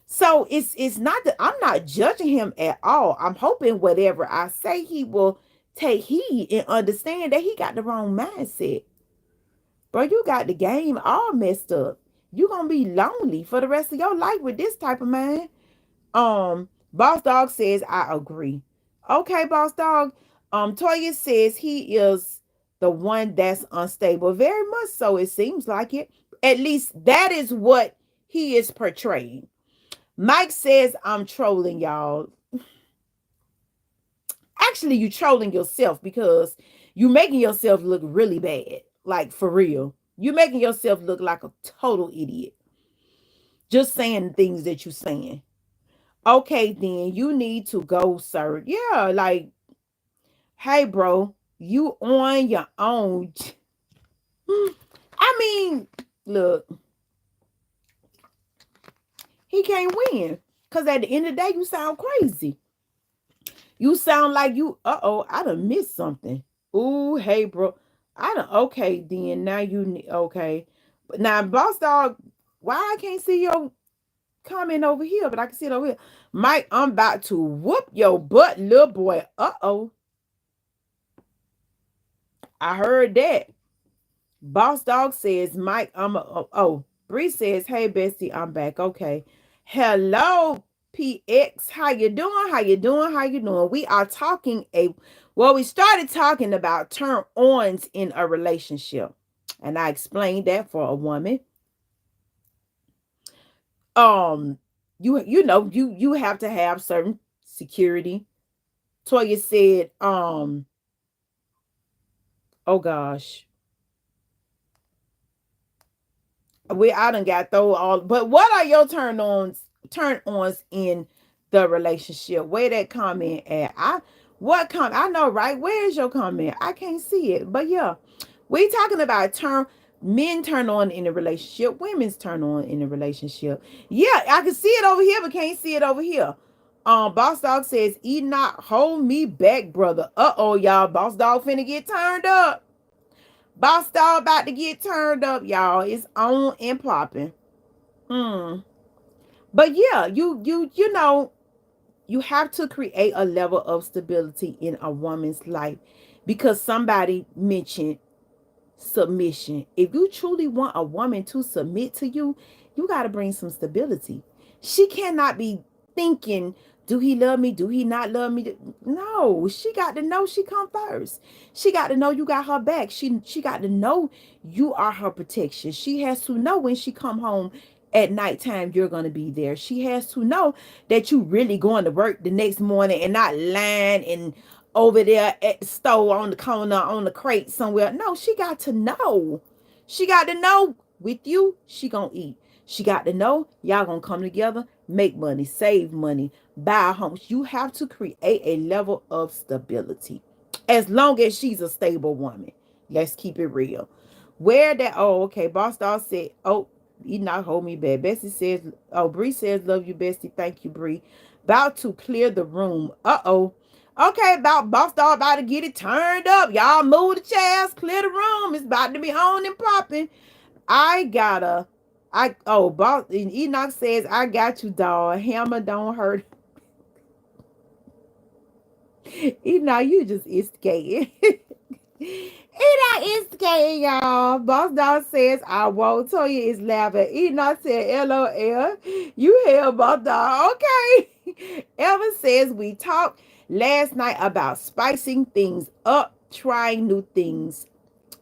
So it's not that I'm not judging him at all. I'm hoping whatever I say, he will take heed and understand that he got the wrong mindset. Bro, you got the game all messed up. You gonna be lonely for the rest of your life with this type of man. Boss Dog says I agree. Okay, Boss Dog. Toya says he is the one that's unstable. Very much so, it seems like it. At least that is what he is portraying. Mike says I'm trolling y'all. Actually, you trolling yourself because you making yourself look really bad. Like for real. You making yourself look like a total idiot. Just saying things that you're saying. Okay, then you need to go, sir. Yeah, like, hey, bro, you on your own. I mean, look, he can't win. Because at the end of the day, you sound crazy. You sound like you, I done missed something. Ooh, hey, bro. Okay, then now okay. But now, Boss Dog, why I can't see your comment over here, but I can see it over here. Mike, I'm about to whoop your butt, little boy. I heard that. Boss Dog says, Mike, Bree says, hey, Bestie, I'm back. Okay. Hello, PX. How you doing? How you doing? How you doing? We are talking we started talking about turn ons in a relationship. And I explained that for a woman. You have to have certain security. Toya said, oh gosh. I done got throw all, but what are your turn ons in the relationship? Where that comment at? I know, right? Where is your comment? I can't see it. But yeah, we talking about men turn on in a relationship, women's turn on in a relationship. Yeah, I can see it over here, but can't see it over here. Boss Dog says, not hold me back, brother. Uh-oh, y'all. Boss Dog finna get turned up. Boss Dog about to get turned up, y'all. It's on and popping. But yeah, you know, you have to create a level of stability in a woman's life because somebody mentioned submission. If you truly want a woman to submit to you, You got to bring some stability. She cannot be thinking, do he love me? Do he not love me? No, she got to know she come first. She got to know you got her back. She got to know you are her protection. She has to know when she come home at nighttime, you're going to be there. She has to know that you really going to work the next morning and not lying and over there at the store on the corner on the crate somewhere. No, she got to know. She got to know with you, she gonna eat. She got to know y'all gonna come together, make money, save money, buy a home. You have to create a level of stability. As long as she's a stable woman. Let's keep it real. Where that, oh, okay, Boss Dog said, oh, he not hold me back. Bessie says, oh, Bree says, love you, Bessie. Thank you, Bree. About to clear the room. Uh-oh. Okay, about Boss Dog about to get it turned up. Y'all move the chairs, clear the room. It's about to be on and popping. Boss Enoch says, I got you, dog. Hammer don't hurt. Enoch, you just instigating. Enoch instigating, y'all. Boss Dog says, I won't tell you it's laughing. Enoch said, LOL. You hell, Boss Dog. Okay. Evan says, we talked last night about spicing things up, trying new things.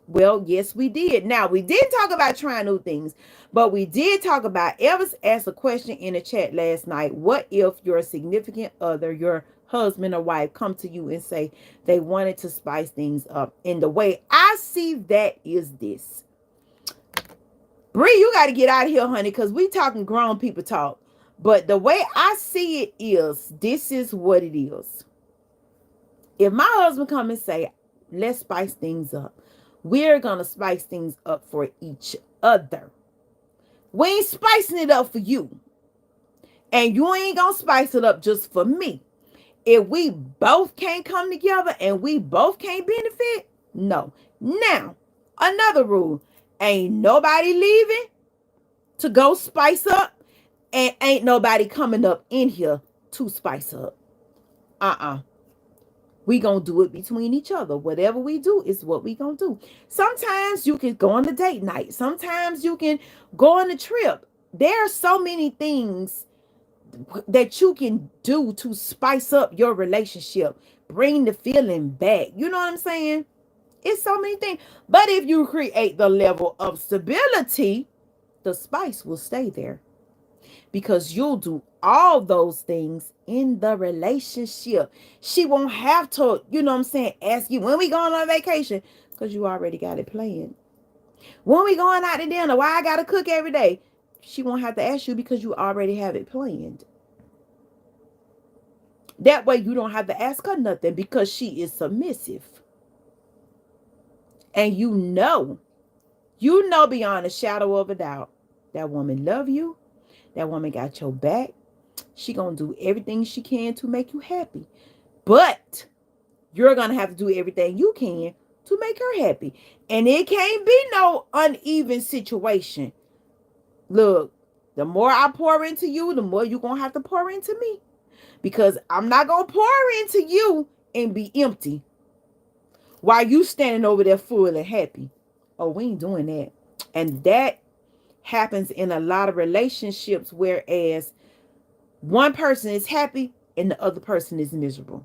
Well, yes, we did. Now, we didn't talk about trying new things, but we did talk about, Elvis asked a question in the chat last night. What if your significant other, your husband or wife, come to you and say they wanted to spice things up? And the way I see that is this. Bree, you got to get out of here, honey, because we talking grown people talk. But the way I see it is, this is what it is. If my husband come and say, let's spice things up, we're going to spice things up for each other. We ain't spicing it up for you. And you ain't going to spice it up just for me. If we both can't come together and we both can't benefit, no. Now, another rule. Ain't nobody leaving to go spice up. And ain't nobody coming up in here to spice up. We gonna do it between each other. Whatever we do is what we gonna do. Sometimes you can go on a date night. Sometimes you can go on a trip. There are so many things that you can do to spice up your relationship. Bring the feeling back. You know what I'm saying? It's so many things. But if you create the level of stability, the spice will stay there. Because you'll do all those things in the relationship. She won't have to, you know what I'm saying, ask you when we going on vacation, because you already got it planned. When we going out to dinner, why I got to cook every day? She won't have to ask you because you already have it planned. That way you don't have to ask her nothing because she is submissive. And you know beyond a shadow of a doubt, that woman love you. That woman got your back. She gonna do everything she can to make you happy. But you're gonna have to do everything you can to make her happy. And it can't be no uneven situation. Look, the more I pour into you, the more you're gonna have to pour into me. Because I'm not gonna pour into you and be empty while you standing over there full and happy. Oh, we ain't doing that. And that happens in a lot of relationships, whereas one person is happy and the other person is miserable.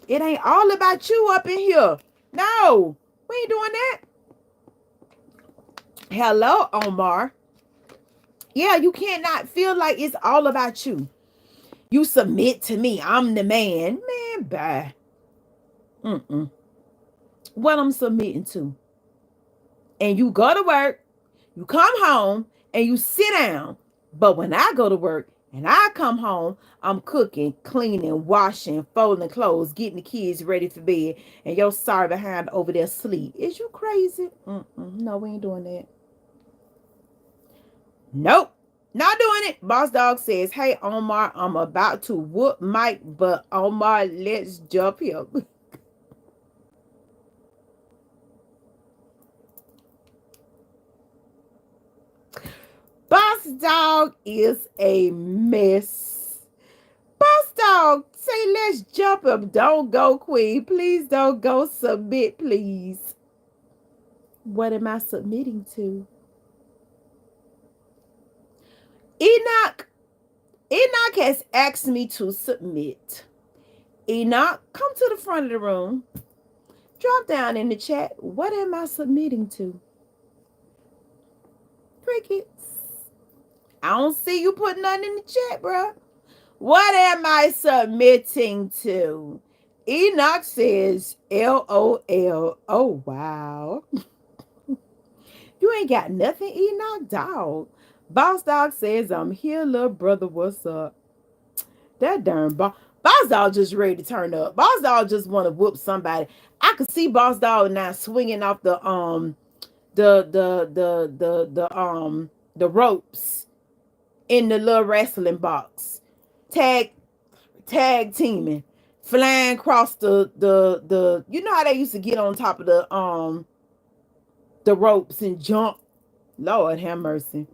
It ain't all about you up in here. No, we ain't doing that. Hello, Omar. Yeah, you cannot feel like it's all about you. You submit to me. I'm the man. Man, bye. What I'm submitting to. And you go to work, you come home, and you sit down. But when I go to work and I come home, I'm cooking, cleaning, washing, folding clothes, getting the kids ready for bed, and your sorry behind over there sleep. Is you crazy? No, we ain't doing that. Nope. Not doing it. Boss Dog says, hey, Omar, I'm about to whoop Mike, but Omar, let's jump him. Boss Dog is a mess. Boss Dog, say let's jump him. Don't go, Queen. Please don't go. Submit, please. What am I submitting to? Enoch, Enoch has asked me to submit. Enoch, come to the front of the room. Drop down in the chat. What am I submitting to? Crickets. I don't see you putting nothing in the chat, bro. What am I submitting to? Enoch says LOL. Oh, wow. You ain't got nothing, Enoch, dog. Boss Dog says, I'm here, little brother. What's up? That darn Boss Dog just ready to turn up. Boss Dog just want to whoop somebody. I could see Boss Dog now swinging off the ropes in the little wrestling box. Tag teaming. Flying across the you know how they used to get on top of the ropes and jump. Lord have mercy.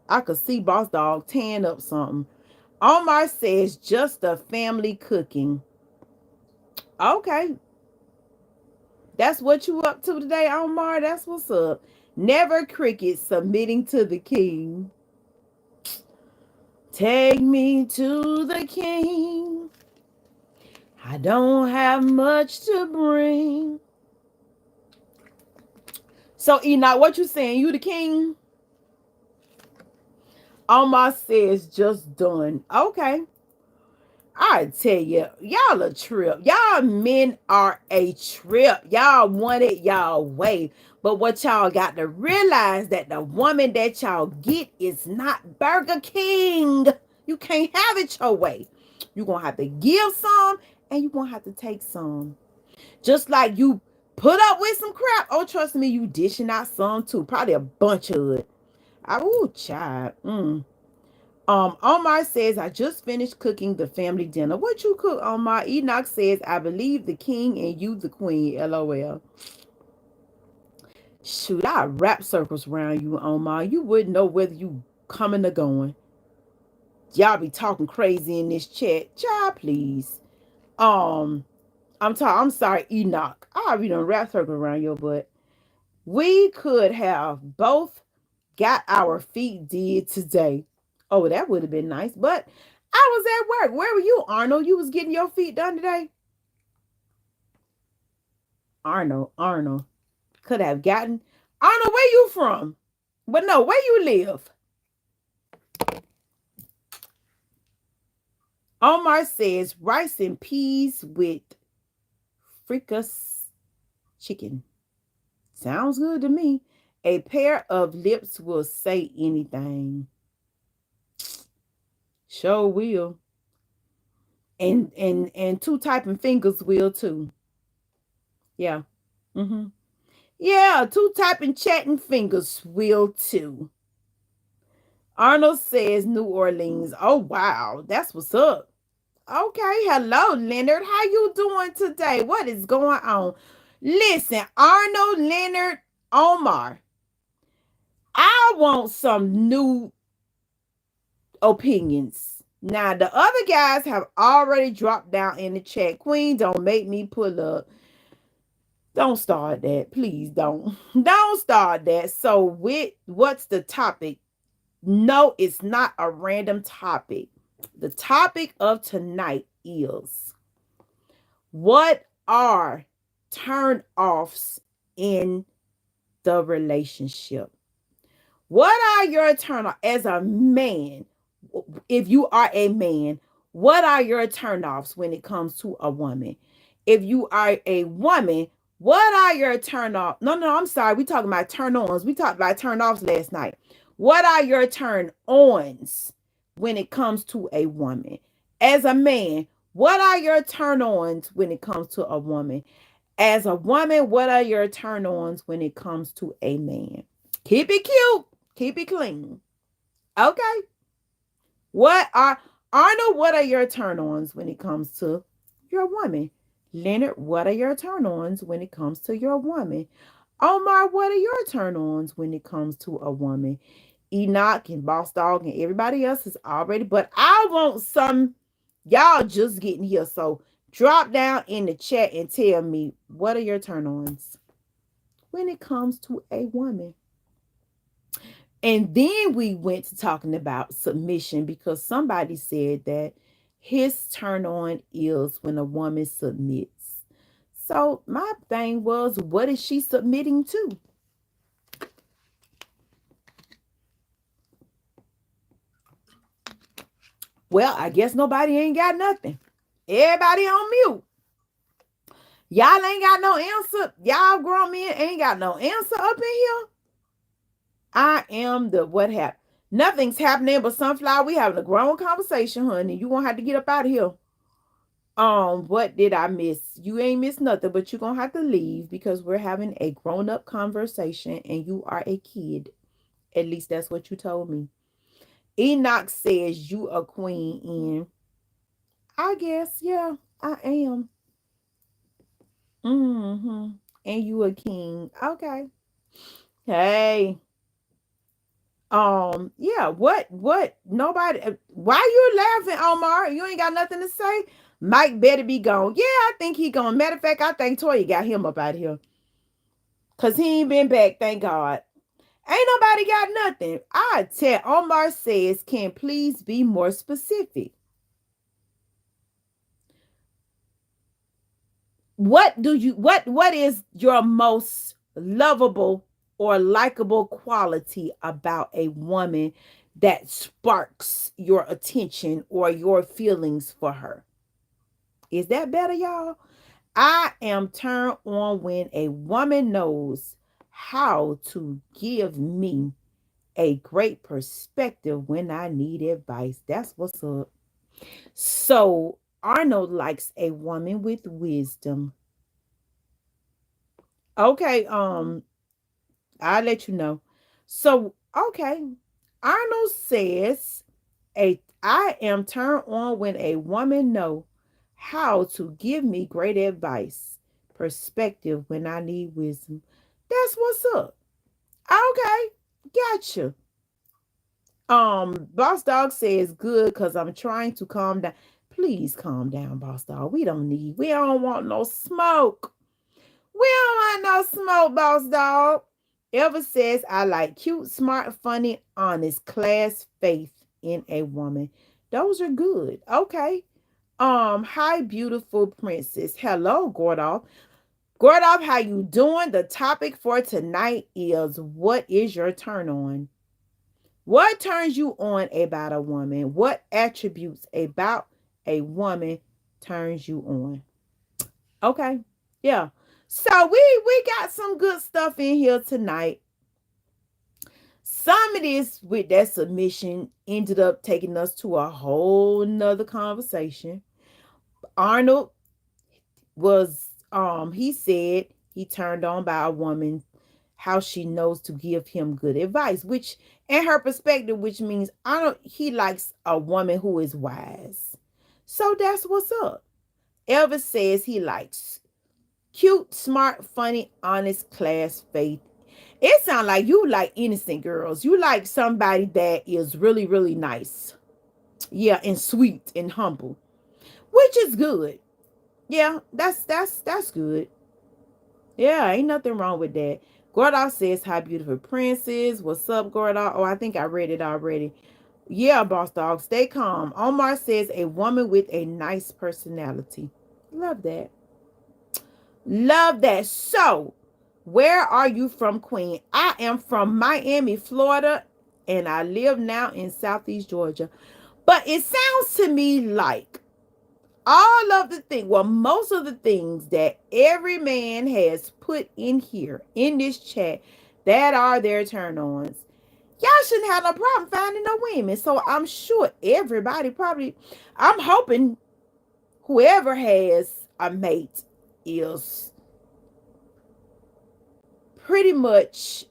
I could see Boss Dog tearing up something. Omar says just a family cooking. Okay. That's what you up to today, Omar. That's what's up. Never cricket submitting to the king. Take me to the king. I don't have much to bring. So Enoch, what you saying? You the king? Omar says just done. Okay. I tell you, y'all a trip. Y'all men are a trip. Y'all want it y'all way. But what y'all got to realize that the woman that y'all get is not Burger King. You can't have it your way. You're going to have to give some and you're going to have to take some. Just like you put up with some crap. Oh, trust me, you dishing out some too. Probably a bunch of it. Oh, child. Omar says, I just finished cooking the family dinner. What you cook, Omar? Enoch says, I believe the king and you the queen. LOL. Shoot, I wrap circles around you, Omar. You wouldn't know whether you coming or going. Y'all be talking crazy in this chat. Child, please. I'm sorry, Enoch. I already done wrap circles around your butt. We could have both got our feet did today. Oh, that would have been nice. But I was at work. Where were you, Arnold? You was getting your feet done today? Arnold. Could have gotten. Arnold, where you from? But no, where you live? Omar says rice and peas with fricassee chicken. Sounds good to me. A pair of lips will say anything. Sure will. And two typing fingers will too. Yeah. Mm-hmm. Yeah, two typing chatting fingers will too. Arnold says New Orleans. Oh wow, that's what's up. Okay, hello Leonard. How you doing today? What is going on? Listen, Arnold, Leonard, Omar. I want some new opinions. Now, the other guys have already dropped down in the chat. Queen, don't make me pull up. Don't start that. Please don't. Don't start that. So, what's the topic? No, it's not a random topic. The topic of tonight is what are turn offs in the relationship? What are your turn off as a man? If you are a man, what are your turn offs when it comes to a woman? If you are a woman, what are your turn off? No, I'm sorry. We talking about turn ons. We talked about turn offs last night. What are your turn ons when it comes to a woman? As a man, what are your turn ons when it comes to a woman? As a woman, what are your turn ons when it comes to a man? Keep it cute. Keep it clean. Okay. What are Arnold? What are your turn-ons when it comes to your woman? Leonard, what are your turn-ons when it comes to your woman? Omar, what are your turn-ons when it comes to a woman? Enoch and Boss Dog and everybody else is already, but I want some y'all just getting here. So drop down in the chat and tell me what are your turn-ons when it comes to a woman. And then we went to talking about submission because somebody said that his turn on is when a woman submits. So my thing was, what is she submitting to? Well, I guess nobody ain't got nothing. Everybody on mute. Y'all ain't got no answer. Y'all grown men ain't got no answer up in here. I am the what happened. Nothing's happening but sunflower. We having a grown conversation, honey. You gonna have to get up out of here. What did I miss? You ain't missed nothing, but you're gonna have to leave because we're having a grown-up conversation and you are a kid. At least that's what you told me. Enoch says you a queen in. I guess, yeah, I am. Mm-hmm. And you a king. Okay. Hey. Yeah, what? Nobody why you laughing, Omar? You ain't got nothing to say? Mike better be gone. Yeah, I think he gone. Matter of fact, I think Toya got him up out of here. Cause he ain't been back, thank God. Ain't nobody got nothing. I tell Omar says, can please be more specific. What is your most lovable or likable quality about a woman that sparks your attention or your feelings for her? Is that better, y'all? I am turned on when a woman knows how to give me a great perspective when I need advice. That's what's up. So, Arnold likes a woman with wisdom. Okay, I'll let you know. So, okay. Arnold says I am turned on when a woman know how to give me great advice, perspective when I need wisdom. That's what's up. Okay, gotcha. Boss Dog says good because I'm trying to calm down. Please calm down, Boss Dog. We don't want no smoke. We don't want no smoke, Boss Dog. Ever says I like cute, smart, funny, honest, class, faith in a woman. Those are good. Okay. Hi, beautiful princess. Hello, Gordolf. Gordolf, how you doing? The topic for tonight is what is your turn on? What turns you on about a woman? What attributes about a woman turns you on? Okay. Yeah. So we got some good stuff in here tonight. Some of this with that submission ended up taking us to a whole nother conversation. Arnold was he said he turned on by a woman, how she knows to give him good advice, which in her perspective, which means I don't he likes a woman who is wise. So that's what's up. Elvis says he likes cute, smart, funny, honest, class, faith. It sounds like you like innocent girls. You like somebody that is really, really nice. Yeah, and sweet and humble, which is good. Yeah, that's good. Yeah, ain't nothing wrong with that. Gordoff says, hi, beautiful princess. What's up, Gordoff? Oh, I think I read it already. Yeah, boss dog, stay calm. Omar says, a woman with a nice personality. Love that. Love that. So, where are you from, Queen? I am from Miami, Florida, and I live now in Southeast Georgia. But it sounds to me like all of the things, well, most of the things that every man has put in here in this chat that are their turn ons. Y'all shouldn't have no problem finding no women. So I'm sure everybody probably, I'm hoping whoever has a mate is pretty much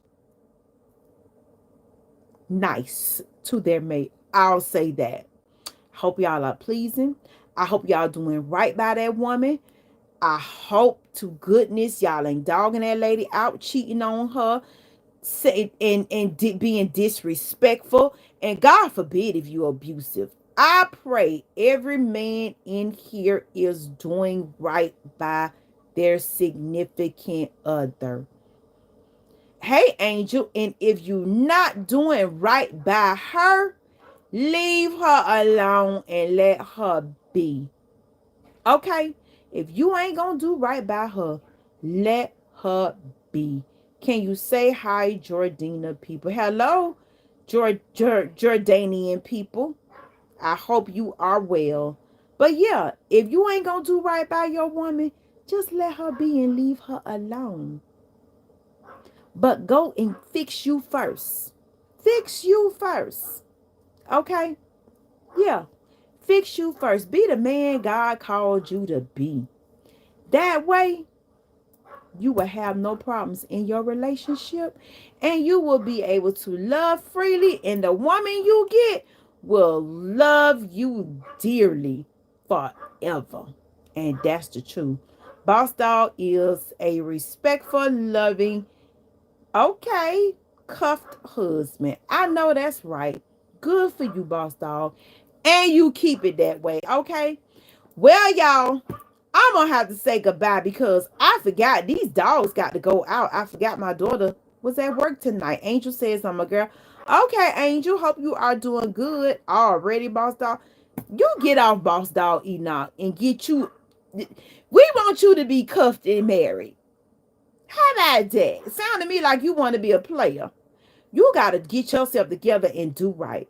nice to their mate. I'll say that. Hope y'all are pleasing. I hope y'all doing right by that woman. I hope to goodness y'all ain't dogging that lady out, cheating on her, being disrespectful. And God forbid if you're abusive. I pray every man in here is doing right by their significant other. Hey, Angel, and if you not doing right by her, leave her alone and let her be. Okay? If you ain't gonna do right by her, let her be. Can you say hi, Jordana people? Hello, Jordanian people. I hope you are well. But yeah, if you ain't gonna do right by your woman, just let her be and leave her alone. But go and fix you first. Fix you first. Okay? Yeah. Fix you first. Be the man God called you to be. That way, you will have no problems in your relationship and you will be able to love freely, and the woman you get will love you dearly forever. And that's the truth. Boss dog is a respectful, loving, okay, cuffed husband. I know that's right. Good for you, boss dog. And you keep it that way, okay? Well, y'all, I'm gonna have to say goodbye because I forgot these dogs got to go out. I forgot my daughter was at work tonight. Angel says I'm a girl. Okay, Angel, hope you are doing good already, boss dog. You get off, boss dog Enoch, and get you. We want you to be cuffed and married. How about that? It sound to me like you want to be a player. You got to get yourself together and do right.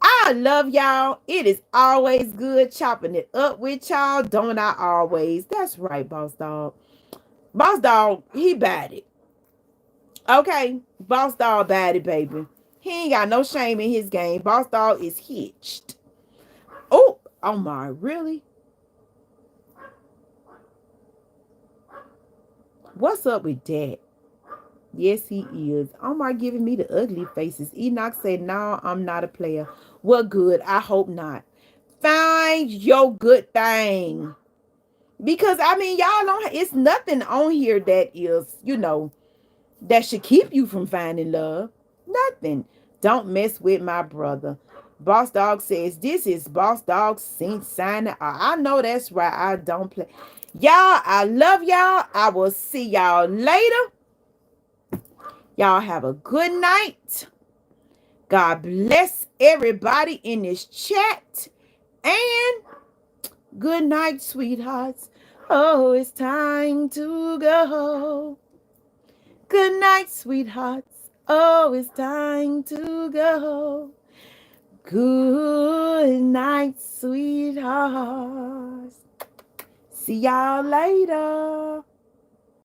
I love y'all. It is always good chopping it up with y'all. Don't I always? That's right, boss dog. Boss dog, he bad it. Okay? Boss dog bad it, baby. He ain't got no shame in his game. Boss dog is hitched. Oh, oh my, really? What's up with that? Yes, he is. Omar giving me the ugly faces. Enoch said, no, I'm not a player. Well, good. I hope not. Find your good thing. Because, I mean, y'all don't, it's nothing on here that is, that should keep you from finding love. Nothing. Don't mess with my brother. Boss Dog says, this is Boss Dog Saint signing. I know that's right. I don't play. Y'all, I love y'all. I will see y'all later. Y'all have a good night. God bless everybody in this chat. And good night, sweethearts. Oh, it's time to go. Good night, sweethearts. Oh, it's time to go. Good night, sweethearts. See y'all later.